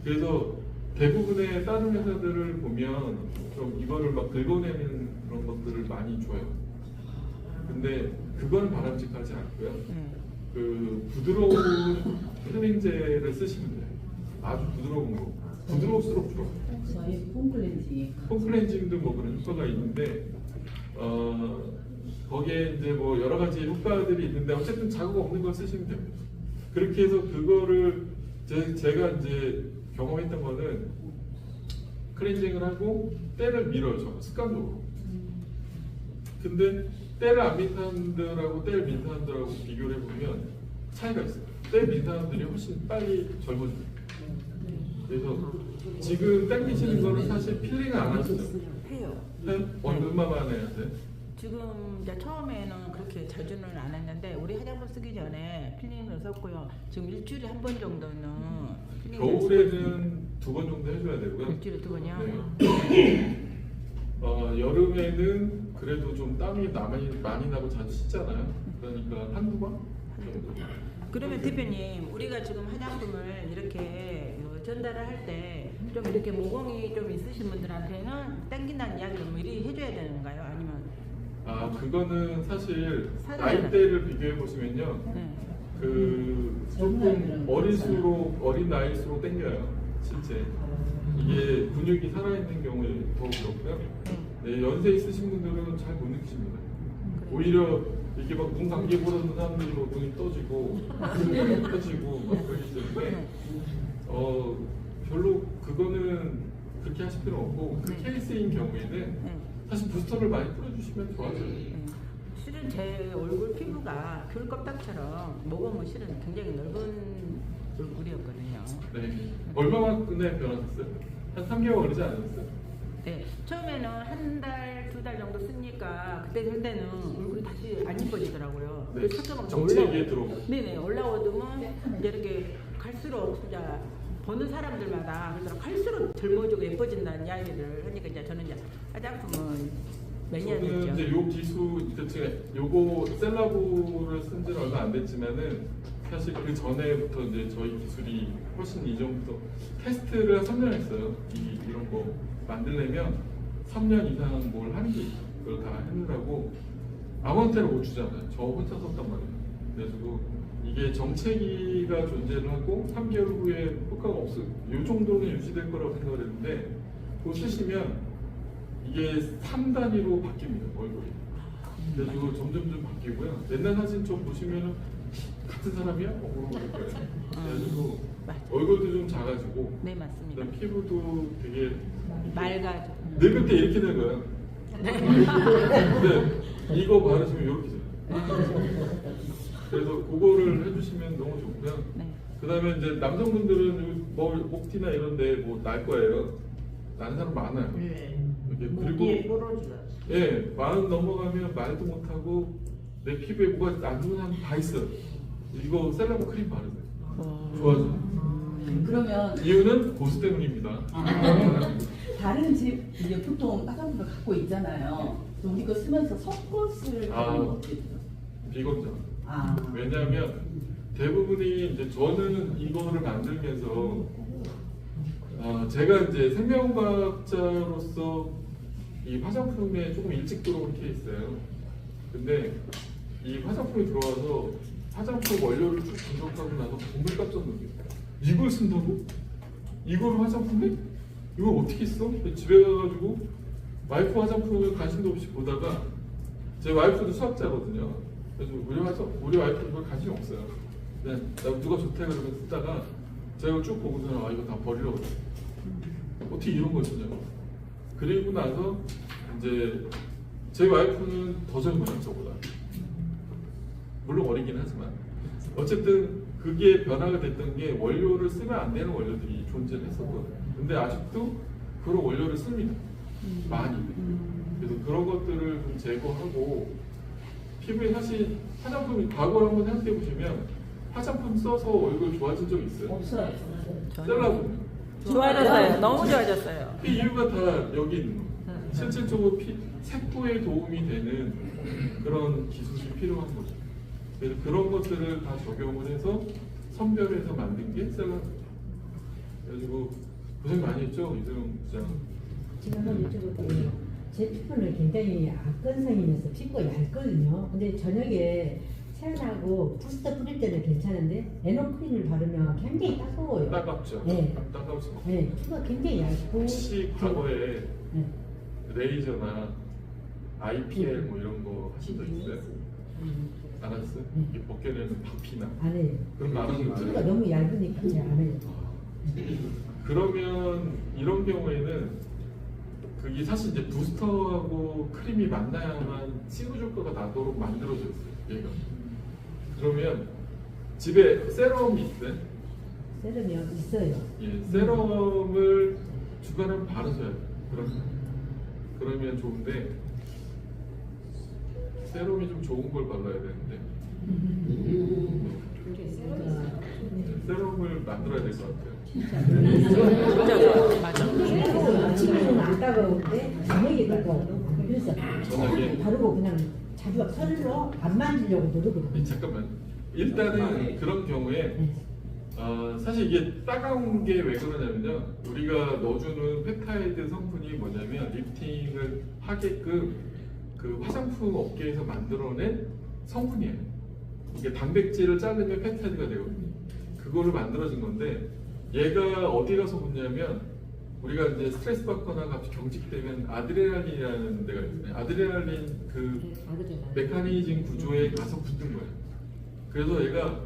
그래서 대부분의 다른 회사들을 보면 좀 이거를 막 긁어내는 그런 것들을 많이 줘요. 근데 그건 바람직하지 않고요. 네. 그 부드러운 클렌징제를 쓰시면 돼요. 아주 부드러운 거. 부드러울수록 좋아요. 저희 폼클렌징. 폼클렌징도 뭐 그런 효과가 있는데 거기에 이제 뭐 여러 가지 효과들이 있는데 어쨌든 자국 없는 걸 쓰시면 됩니다. 그렇게 해서 그거를 제가 이제 경험했던 거는 클렌징을 하고 때를 밀어요. 저 습관적으로. 근데 때를 안 민 사람들하고 때를 민 사람들하고 비교를 해보면 차이가 있어요. 때 민 사람들이 훨씬 빨리 젊어져요. 그래서 지금 땡기시는 거는 사실 필링을 안 하시죠? 해요. 해요? 얼마만 해야 돼? 지금 이제 처음에는 그렇게 자주는 안 했는데 우리 화장품 쓰기 전에 필링을 썼고요. 지금 일주일에 한 번 정도는 필링을 겨울에는 2번 정도 해줘야 되고요. 일주일에 2번이요? 네. 여름에는 그래도 좀 땀이 많이 나고 자주 씻잖아요. 그러니까 한두 번 정도. 그러면 대표님 우리가 지금 화장품을 이렇게 전달을 할 때 좀 이렇게 모공이 좀 있으신 분들한테는 땡긴다는 이야기를 미리 해줘야 되는가요? 아니면 그거는 사실 사람들은- 나이대를 비교해 보시면요. 네. 그 조금 어린 나이일수록 땡겨요. 실제 이게 근육이 살아있는 경우에 더 그렇고요. 네, 연세 있으신 분들은 잘 못 느끼십니다. 오히려 이렇게 막 눈 감기 보는 사람들이 막 눈이 떠지고 터지고 막 그러기 때문에 별로 그거는 그렇게 하실 필요 없고 그 네. 케이스인 경우에는 네. 사실 부스터를 많이 뿌려주시면 좋아져요. 실은 제 얼굴 피부가 귤 껍데기처럼 모공은 실은 굉장히 넓은 얼굴이었거든요. 네. 얼마만에 변하셨어요? 한 3개월 걸리지 않으셨어요? 네, 처음에는 한 달, 2달 정도 쓰니까 그때 할 때는 얼굴이 다시 안 이뻐지더라고요. 네. 그래서 초점은 정체기에 들어오고. 네네, 올라오더면 이제 이렇게 갈수록 진짜 보는 사람들마다 그래서 갈수록 젊어지고 예뻐진다는 이야기를 하니까 이제 저는 이제 화장품은 몇 년 저는 됐죠. 이제 요 기술, 제가 요거 셀라보를 쓴 지는 얼마 안 됐지만은 사실 그 전에부터 이제 저희 기술이 훨씬 이전부터 테스트를 3년 했어요. 이런 거 만들려면 3년 이상 뭘 하는 게 있어요. 그걸 다 해놓으라고 아무한테나 못 주잖아요. 저 혼자 썼단 말이에요. 그래가지고 이게 정체기가 존재를 하고 3개월 후에 효과가 없어요. 요 정도는 유지될 거라고 생각을 했는데 그거 쓰시면 이게 3단위로 바뀝니다. 얼굴이. 그래가지고 점점점 바뀌고요. 옛날 사진 좀 보시면은 같은 사람이야? 그런 거예요. 그래가지고 얼굴도 좀 작아지고 네, 맞습니다. 그다음 피부도 되게 맑아져. 늙을 때 이렇게 된 거예요. 근데 이거 바르시면 이렇게 돼요. 그래서 그거를 해주시면 너무 좋고요. 네. 그다음에 이제 남성분들은 뭐 목티나 이런데 뭐 날 거예요. 나는 사람 많아요. 이렇게 그리고 예, 40 넘어가면 말도 못하고 내 피부에 뭐가 안 좋은 사람 다 있어요. 이거 셀라보 크림 바르세요. 좋아져요. 그러면 이유는 보수 때문입니다. 다른 집 이제 보통 화장품을 갖고 있잖아요. 또 우리 거 쓰면서 섞어 쓸 아. 경우는 어떻게 돼요? 비건전. 아. 왜냐하면 대부분이 이제 저는 이거를 만들면서 제가 이제 생명과학자로서 이 화장품에 조금 일찍 들어온 케이스예요. 근데 이 화장품이 들어와서 화장품 원료를 쭉 분석하고 나서 정말 깜짝 놀랐어요. 이걸 쓴다고? 이걸 화장품에? 이걸 어떻게 써? 집에 가가지고 와이프 화장품을 관심도 없이 보다가 제 와이프도 수학자거든요. 그래서 우리 와이프 이걸 관심이 없어요. 그냥 누가 좋다 그러면 쓰다가 제가 쭉 보고서는 이거 다 버리라고 그래요. 어떻게 이런 걸 쓰냐고. 그리고 나서 이제 제 와이프는 더 젊어요, 저보다. 물론 어리긴 하지만 어쨌든 그게 변화가 됐던 게 원료를 쓰면 안 되는 원료들이 존재를 했었거든요. 근데 아직도 그런 원료를 씁니다. 많이. 그래서 그런 것들을 좀 제거하고 피부에 사실 화장품이 과거를 한번 생각해 보시면 화장품 써서 얼굴 좋아진 적 있어요? 없어요. 셀라보면 좋아졌어요. 너무 좋아졌어요. 그 이유가 다 여기 있는 거예요. 실질적으로 색부에 도움이 되는 그런 기술이 필요한 거죠. 그래서 그런 것들을 다 적용을 해서 선별해서 만든 게 셀라보예요. 그래가지고 고생 많이 했죠, 이소영 부장. 제가 한번 여쭤볼게요. 제 피부는 굉장히 악건성이면서 피부가 얇거든요. 근데 저녁에 세안하고 부스터 뿌릴 때는 괜찮은데 에너크림을 바르면 굉장히 따가워요. 따갑죠. 네. 따가워서. 네, 피부가 굉장히 얇고. 혹시 과거에 네. 레이저나 IPL 뭐 이런 거 하신 적 있어요? 안 하셨어요? 이게 벗겨내는 바피나? 안 해요. 그럼 안 하는 거 피부가 아니에요? 너무 얇으니까 잘 안 해요. 그러면 이런 경우에는 그게 사실 이제 부스터하고 크림이 만나야만 친구 효과가 나도록 만들어져 있어요. 얘가. 그러면 집에 세럼이 있어요? 세럼이 있어요. 예, 세럼을 주간에 한번 바르셔야 돼요. 그러면 좋은데 세럼이 좀 좋은 걸 발라야 되는데 세럼을 만들어야 될 것 같아요. 진짜 좋아. 맞아. 아침에는 안 따가운데 저녁에 따가워. 그래서 저녁에? 바르고 그냥 자주 서로 안 만지려고 노력을. 잠깐만. 일단은 그런 경우에 사실 이게 따가운 게 왜 그러냐면요. 우리가 넣어주는 펩타이드 성분이 뭐냐면 리프팅을 하게끔 그 화장품 업계에서 만들어낸 성분이에요. 이게 단백질을 자르면 펩타이드가 되거든요. 그거를 만들어진 건데 얘가 어디 가서 붙냐면 우리가 이제 스트레스 받거나 갑자기 경직되면 아드레날린이라는 데가 있잖아요. 아드레날린 그 메커니즘 구조에 가서 붙는 거예요. 그래서 얘가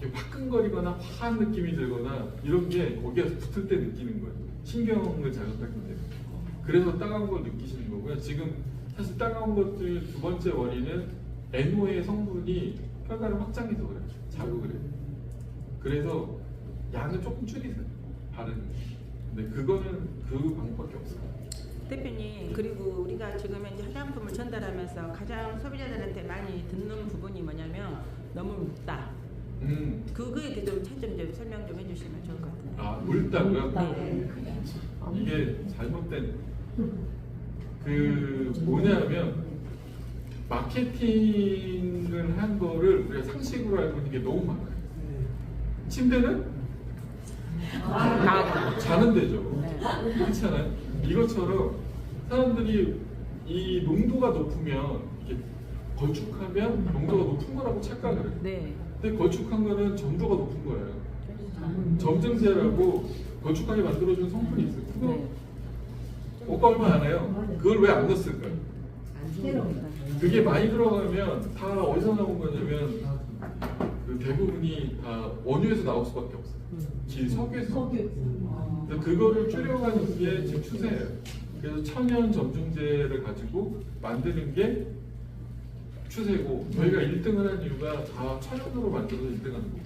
이렇게 화끈거리거나 화한 느낌이 들거나 이런 게 거기에 붙을 때 느끼는 거예요. 신경을 자극하기 때문에. 그래서 따가운 걸 느끼시는 거고요. 지금 사실 따가운 것 중 두 번째 원인은 NO의 성분이 혈관을 확장해서 그래요. 자극을 해요. 그래서 양을 조금 줄이세요. 바르는. 근데 그거는 그 방법밖에 없어요. 대표님, 그리고 우리가 지금 이제 화장품을 전달하면서 가장 소비자들한테 많이 듣는 부분이 뭐냐면 너무 묽다. 그거에 대해서 좀 차점 좀 설명 좀 해주시면 좋을 것 같은데. 아, 묽다고요? 네. 이게 잘못된 그 뭐냐면 마케팅을 한 거를 우리가 상식으로 알고 있는 게 너무 많아요. 침대는 자는 데죠. 그렇잖아요. 이것처럼 사람들이 이 농도가 높으면 이렇게 걸쭉하면 농도가 높은 거라고 착각을 해요. 네. 근데 걸쭉한 거는 점도가 높은 거예요. 점증제라고 걸쭉하게 만들어주는 성분이 있어요. 그거 네. 오빠 얼마 안 해요. 그걸 왜 안 넣었을까요? 그게 많이 들어가면 다 어디서 나온 거냐면 그 대부분이 다 원유에서 나올 수밖에 없어요. 석유에서. 그래서 그거를 줄여가는 게 지금 추세예요. 그래서 천연 점증제를 가지고 만드는 게 추세고 저희가 1등을 한 이유가 다 천연으로 만들어서 1등하는 거고.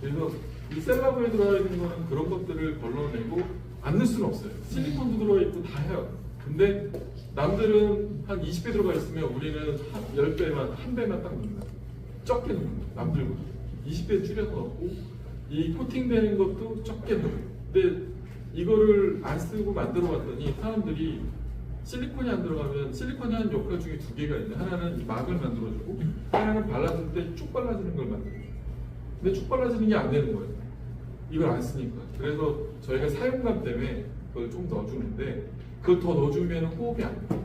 그래서 이 셀라브에 들어가 있는 거는 그런 것들을 걸러내고 안 넣을 수는 없어요. 실리콘도 들어있고 다 해요. 근데 남들은 한 20배 들어가 있으면 우리는 한 10배만, 한 배만 딱 넣는다. 적게 넣는 거예요. 남들보다. 20배 줄여서 넣고 이 코팅되는 것도 적게 넣어요. 근데 이거를 안 쓰고 만들어 봤더니 사람들이 실리콘이 안 들어가면 실리콘이 하는 역할 중에 두 개가 있는데 하나는 이 막을 만들어주고 하나는 발라줄 때 쭉 발라지는 걸 만들어줘요. 근데 쭉 발라지는 게 안 되는 거예요. 이걸 안 쓰니까. 그래서 저희가 사용감 때문에 그걸 좀 넣어주는데 그걸 더 넣어주면 호흡이 안 돼요.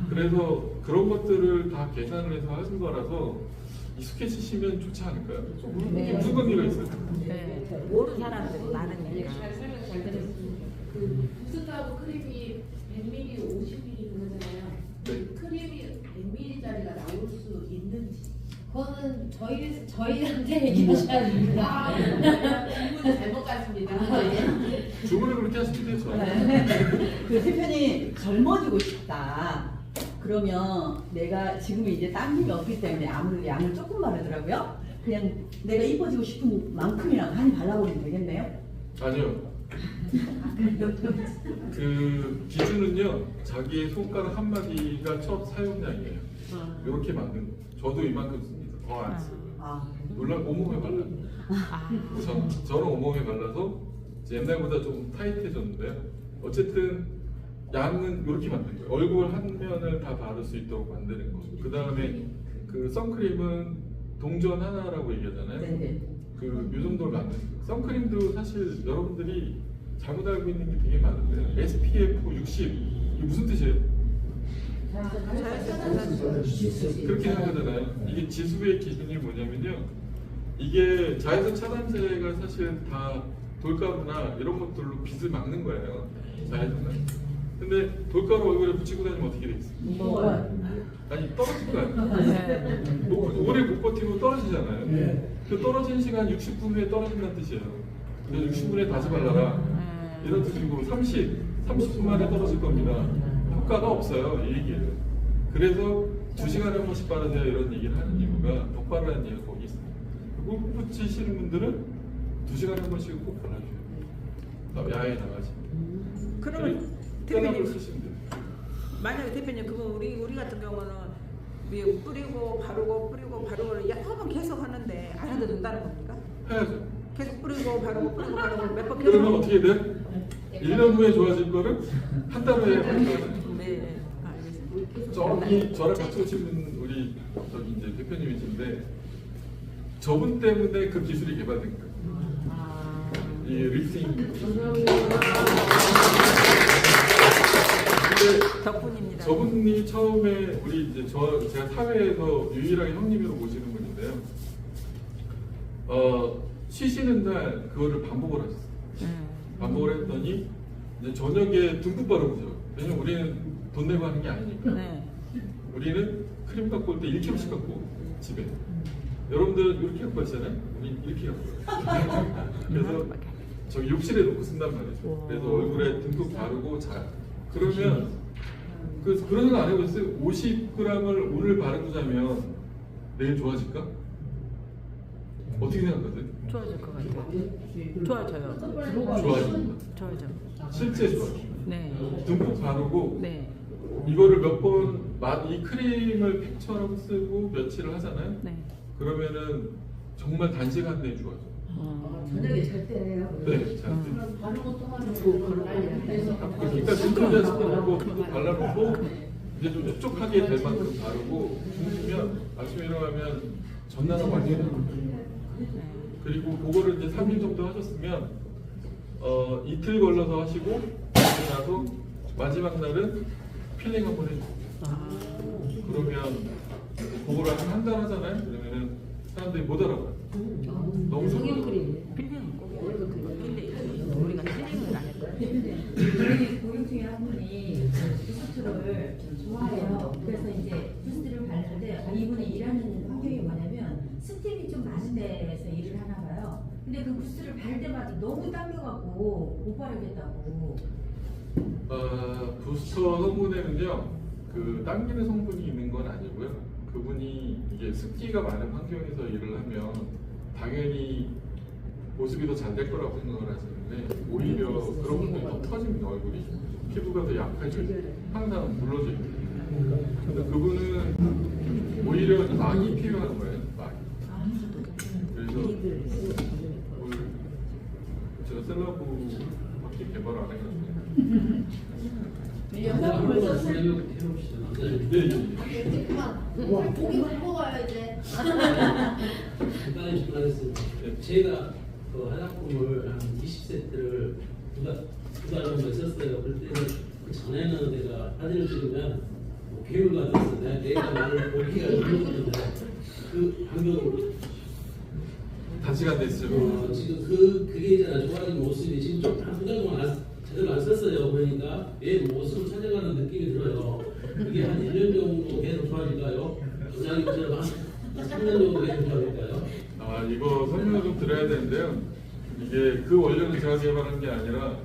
그래서 그런 것들을 다 계산을 해서 하신 거라서 익숙해지시면 좋지 않을까요? 무슨 관계가 있어요? 네. 모르는 사람들이 많으니까. 잘 설명 잘 들었습니다. 그 부스트하고 크림이 100ml, 50ml 그러잖아요. 네. 크림이 100ml짜리가 나올 수 있는지. 그거는 저희한테 얘기하셔야 됩니다. 질문 잘못 갔습니다. 주문을 그렇게 하시면 되죠. 그 대표님 젊어지고 싶다. 그러면 내가 지금 이제 땀이 없기 때문에 아무래도 양을 조금 바르더라고요. 그냥 내가 이뻐지고 싶은 만큼이나 많이 발라버리면 되겠네요. 아니요. 그 기준은요, 자기의 손가락 한 마디가 첫 사용량이에요. 이렇게 만든 거. 저도 이만큼 씁니다. 더 안 써요. 물론 온몸에 발라요. 저는 온몸에 발라서 이제 옛날보다 좀 타이트해졌는데요. 어쨌든 양은 이렇게 만든 거예요. 얼굴 한 면을 다 바를 수 있도록 만드는 거고. 그 다음에 그 선크림은 동전 하나라고 얘기하잖아요. 네네. 그 요 정도를 만드는 거예요. 선크림도 사실 여러분들이 잘못 알고 있는 게 되게 많은데 SPF 60 이게 무슨 뜻이에요? 그렇게 생각하잖아요. 이게 지수의 기준이 뭐냐면요. 이게 자외선 차단제가 사실 다 돌가루나 이런 것들로 빛을 막는 거예요. 자외선은. 근데 돌가루 얼굴에 붙이고 다니면 어떻게 되겠어요? 아니 떨어질 거 아니에요. 오래 못 버티고 떨어지잖아요. 그 떨어진 시간 60분 후에 떨어진다는 뜻이에요. 그래서 60분에 다시 발라라. 이런 뜻이고 30분 만에 떨어질 겁니다. 효과가 없어요. 이 얘기예요. 그래서 2시간에 한 번씩 바르세요 이런 얘기를 하는 이유가 덧 바르라는 이유가 거기 있습니다. 꼭 붙이시는 분들은 2시간에 한 번씩 꼭 발라줘요. 야외에 나가시면. 그러면 대표님 대표님, 쓰시면 돼요. 만약에 대표님 그거 우리 같은 경우는 뿌리고 바르고 여러 번 계속 하는데 안 해도 된다는 겁니까? 해야죠. 계속 뿌리고 바르고 몇 번 계속. 그러면 어떻게 돼? 1년 후에 좋아질 거를 한 달 후에 발라요. 네, 알겠습니다. 저랑 같이 오신 분 우리 저기 이제 대표님이신데 저분 때문에 그 기술이 개발된 거예요. 이 립싱. 근데 덕분입니다. 저분이 처음에 우리 이제 제가 사회에서 유일하게 형님으로 모시는 분인데요. 쉬시는 날 그거를 반복을 하셨어요. 반복을 했더니 이제 저녁에 듬뿍 바르고죠. 왜냐면 우리는 돈 내고 하는 게 아니니까. 네. 우리는 크림 갖고 올 때 1kg씩 갖고 오, 집에. 여러분들 이렇게 갖고 왔잖아요. 우리 이렇게 갖고 와요. 그래서 저기 욕실에 놓고 쓴단 말이죠. 그래서 얼굴에 듬뿍 바르고 자. 그러면 그런 생각 안 해보셨어요? 50g을 오늘 바르고 자면 내일 좋아질까? 어떻게 생각하세요? 좋아질 것 같아요. 좋아져요. 좋아집니다. 좋아져. 실제 좋아요. 네. 듬뿍 바르고 네. 이거를 몇 번 이 크림을 팩처럼 쓰고 며칠을 하잖아요. 네. 그러면은 정말 단시간 내에 좋아져. 저녁에 잘 때예요. 네, 잘 돼. 바르고 또 바르고 그러니까 끈끈한 스푼하고 또 발라놓고 이제 좀 촉촉하게 될 만큼 바르고 주무시면 아침에 일어나면 전날은 완전히 그리고 그거를 이제 3일 정도 하셨으면 이틀 걸러서 하시고 그러고 나서 마지막 날은 필링 한번 해주고 그러면 그거를 한 달 하잖아요. 그러면은 사람들이 못 알아봐요. 너무 성형 좋아요. 크림. 필링은 꼭 해요. 근데 우리가 필링은 안 했거든요. 저희 고객 중에 한 분이 부스트를 좋아해요. 그래서 이제 부스트를 바르는데 이분이 일하는 환경이 뭐냐면 스팀이 좀 많은 데서 일을 하나 봐요. 근데 그 부스트를 바를 때마다 너무 당겨갖고 못 바르겠다고. 부스터 성분에는요 그 당기는 성분이 있는 건 아니고요. 그분이 이게 습기가 많은 환경에서 일을 하면 당연히 모습이 더 잘 될 거라고 생각을 하시는데 오히려 그런 분들이 더 터집니다. 얼굴이 피부가 더 약해져요. 항상 물러져 있거든요. 근데 그분은 오히려 막이 필요한 거예요. 막. 그래서 오늘 제가 셀러브밖에 개발 안 해가지고 화장품을 썼어요. 네. 그만. 고기 못 먹어요 이제. 간단히 질문하겠습니다. 제가 그 화장품을 한 20세트를 두 달 정도 썼어요. 그럴 때는 그 전에는 내가 사진을 찍으면 뭐 괴물 같았어. 내가 나를 보기가 힘들었는데 그 환경 단시간 됐죠. 지금 그게 이제 좋아진 모습이 지금 좀한두 달 동안 제대로 안 썼어요. 그러니까 내 모습을 찾아가는 느낌이 들어요. 그게 한 1년 정도 계속 좋아질까요? 부장님처럼 한 3년 정도 계속 좋아질까요? 이거 설명을 좀 드려야 되는데요. 이게 그 원료는 제가 개발한 게 아니라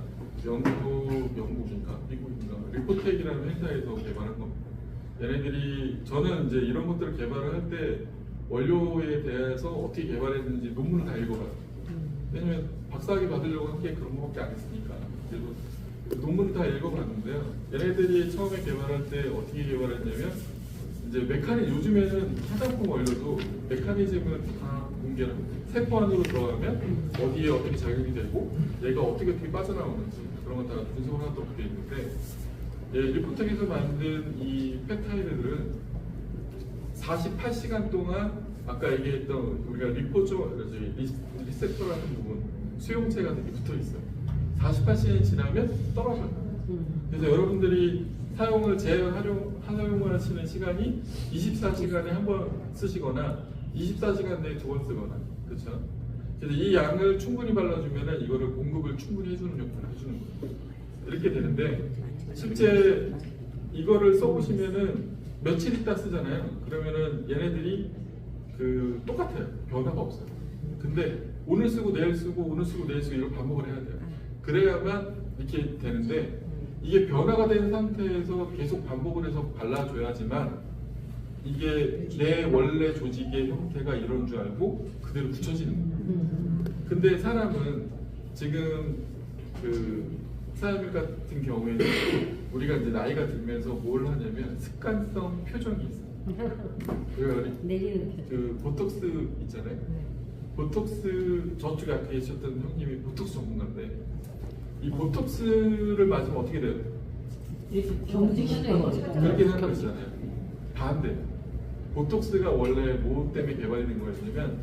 영국인가 미국인가 리포텍이라는 회사에서 개발한 겁니다. 얘네들이 저는 이제 이런 것들을 개발을 할 때 원료에 대해서 어떻게 개발했는지 논문을 다 읽어봐요. 왜냐면 박사학위 받으려고 한 게 그런 거밖에 안 했으니까. 그래서 논문을 다 읽어봤는데요. 얘네들이 처음에 개발할 때 어떻게 개발했냐면 이제 요즘에는 화장품 원료도 메커니즘은 다 공개를 합니다. 세포 안으로 들어가면 어디에 어떻게 작용이 되고 얘가 어떻게 빠져나오는지 그런 건 다 분석을 하도록 되어 있는데 리포텍에서 만든 이 펩타이드들은 48시간 동안 아까 얘기했던 우리가 리셉터라는 부분 수용체 같은 게 붙어 있어요. 48시간이 지나면 떨어져요. 그래서 여러분들이 사용을 하시는 시간이 24시간에 한 번 쓰시거나 24시간 내에 2번 쓰거나 그렇죠? 그래서 이 양을 충분히 발라주면 이거를 공급을 충분히 해주는 역할을 해주는 거예요. 이렇게 되는데 실제 이거를 써보시면은 며칠 있다 쓰잖아요. 그러면은 얘네들이 똑같아요. 변화가 없어요. 근데 오늘 쓰고 내일 쓰고 오늘 쓰고 내일 쓰고 이걸 반복을 해야 돼요. 그래야만 이렇게 되는데 이게 변화가 된 상태에서 계속 반복을 해서 발라줘야지만 이게 내 원래 조직의 형태가 이런 줄 알고 그대로 굳혀지는 거예요. 근데 사람은 지금 사람들 같은 경우에는 우리가 이제 나이가 들면서 뭘 하냐면 습관성 표정이 있어요. 내리는 보톡스 있잖아요. 보톡스 저쪽에 앞에 계셨던 형님이 보톡스 전문가인데 이 보톡스를 맞으면 어떻게 돼요? 그렇게 생각하시잖아요. 반대. 보톡스가 원래 뭐 때문에 개발이 된 거였냐면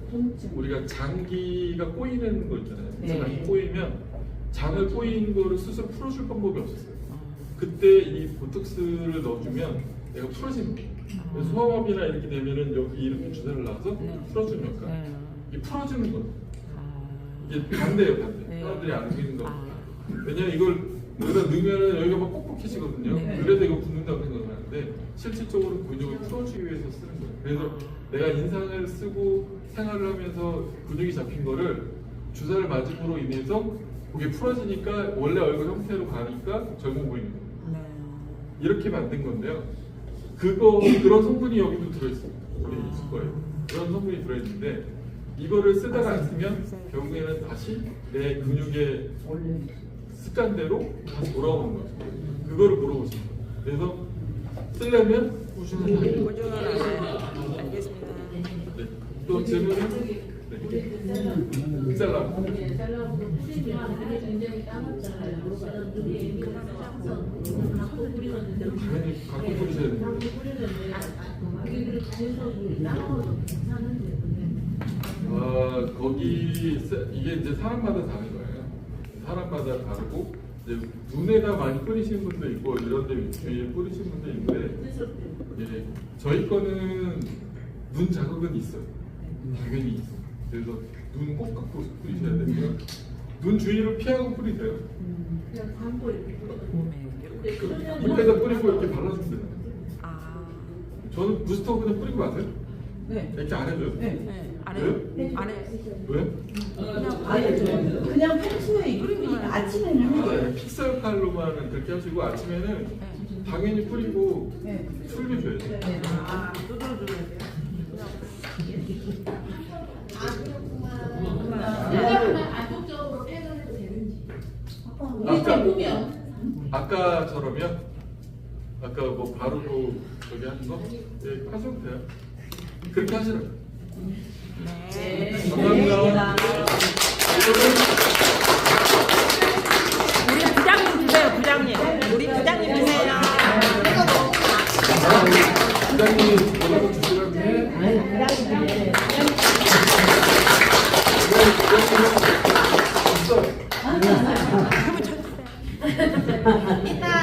우리가 장기가 꼬이는 거 있잖아요. 장이 꼬이면 장을 꼬인 거를 스스로 풀어줄 방법이 없었어요. 그때 이 보톡스를 넣어주면 얘가 풀어지는 거예요. 그래서 소아마비나 이렇게 되면은 여기 이렇게 주사를 놔서 풀어주는 역할. 이게 풀어주는 거예요. 이게 반대예요, 반대. 사람들이 알고 있는 거. 왜냐면 이걸 여기다 넣으면은 여기가 막 뻑뻑해지거든요. 네. 그래서 이거 붓는다고 생각을 하는데 실질적으로 근육을 풀어주기 위해서 쓰는 거예요. 그래서 내가 인상을 쓰고 생활을 하면서 근육이 잡힌 거를 주사를 맞음으로 인해서 그게 풀어지니까 원래 얼굴 형태로 가니까 젊어 보이는 거예요. 네. 이렇게 만든 건데요. 그런 성분이 여기도 들어있습니다. 여기 있을 거예요. 그런 성분이 들어있는데 이거를 쓰다가 안 쓰면 결국에는 다시 내 근육의 원래 습관대로 다시 돌아오는 거죠. 그거를 물어보신 거예요. 그래서 쓰려면 꾸준히 하는 거예요. 꾸준하게. 알겠습니다. 네. 또 질문은? 네. 셀라. 잘라보고 뿌리면 그게 굉장히 까맣잖아요. 사람들이 항상 갖고 뿌리는데 당연히 갖고 뿌리셔야 됩니다. 갖고 뿌리는데 그게 자연스럽게 나눠도 괜찮은데 거기 이게 이제 사람마다 다른 거예요. 사람마다 다르고 이제 눈에다 많이 뿌리시는 분도 있고 이런 데 주위에 뿌리시는 분도 있는데 예, 저희 거는 눈 자극은 있어요. 당연히 있어요. 그래서 눈 꼭 갖고 뿌리셔야 되고요. 눈 주위를 피하고 뿌리세요. 그냥 담고 이렇게 뿌리거든요. 입에다 뿌리고 이렇게 발라주면 돼요. 아, 저는 부스터 그냥 뿌리고 마세요. 네. 이렇게 안 해줘요. 네. 네. 안 왜요? 해. 안 해. 왜? 그냥 평소에 아침에는 하는 픽서 역할로만 그렇게 하시고 아침에는 당연히 뿌리고 네. 풀려줘야죠. 네. 아, 두드려줘야 돼요. 그냥 안쪽적으로 팩을 해도 되는지. 아까처럼요? 아까 뭐 바르고 저기 하는 거? 예, 하셔도 돼요. 그렇게 하시라고. 네. 감사합니다. 우리 부장님 주세요, 부장님. 우리 부장님 주세요. 부장님 뭐라고 주시라고 해?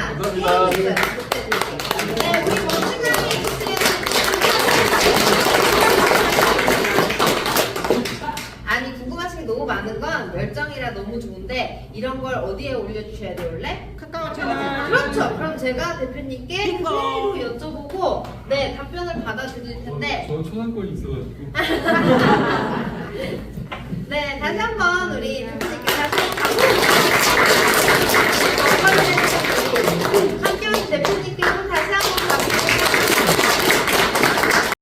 감사합니다. 아니 궁금하신 게 너무 많은 건 멸정이라 너무 좋은데 이런 걸 어디에 올려주셔야 돼요 원래? 카카오 채널. 그렇죠. 그럼 제가 대표님께 핑거. 그대로 여쭤보고 네 답변을 받아드릴 텐데 저는 초상권이 있어가지고. 네 다시 한번 우리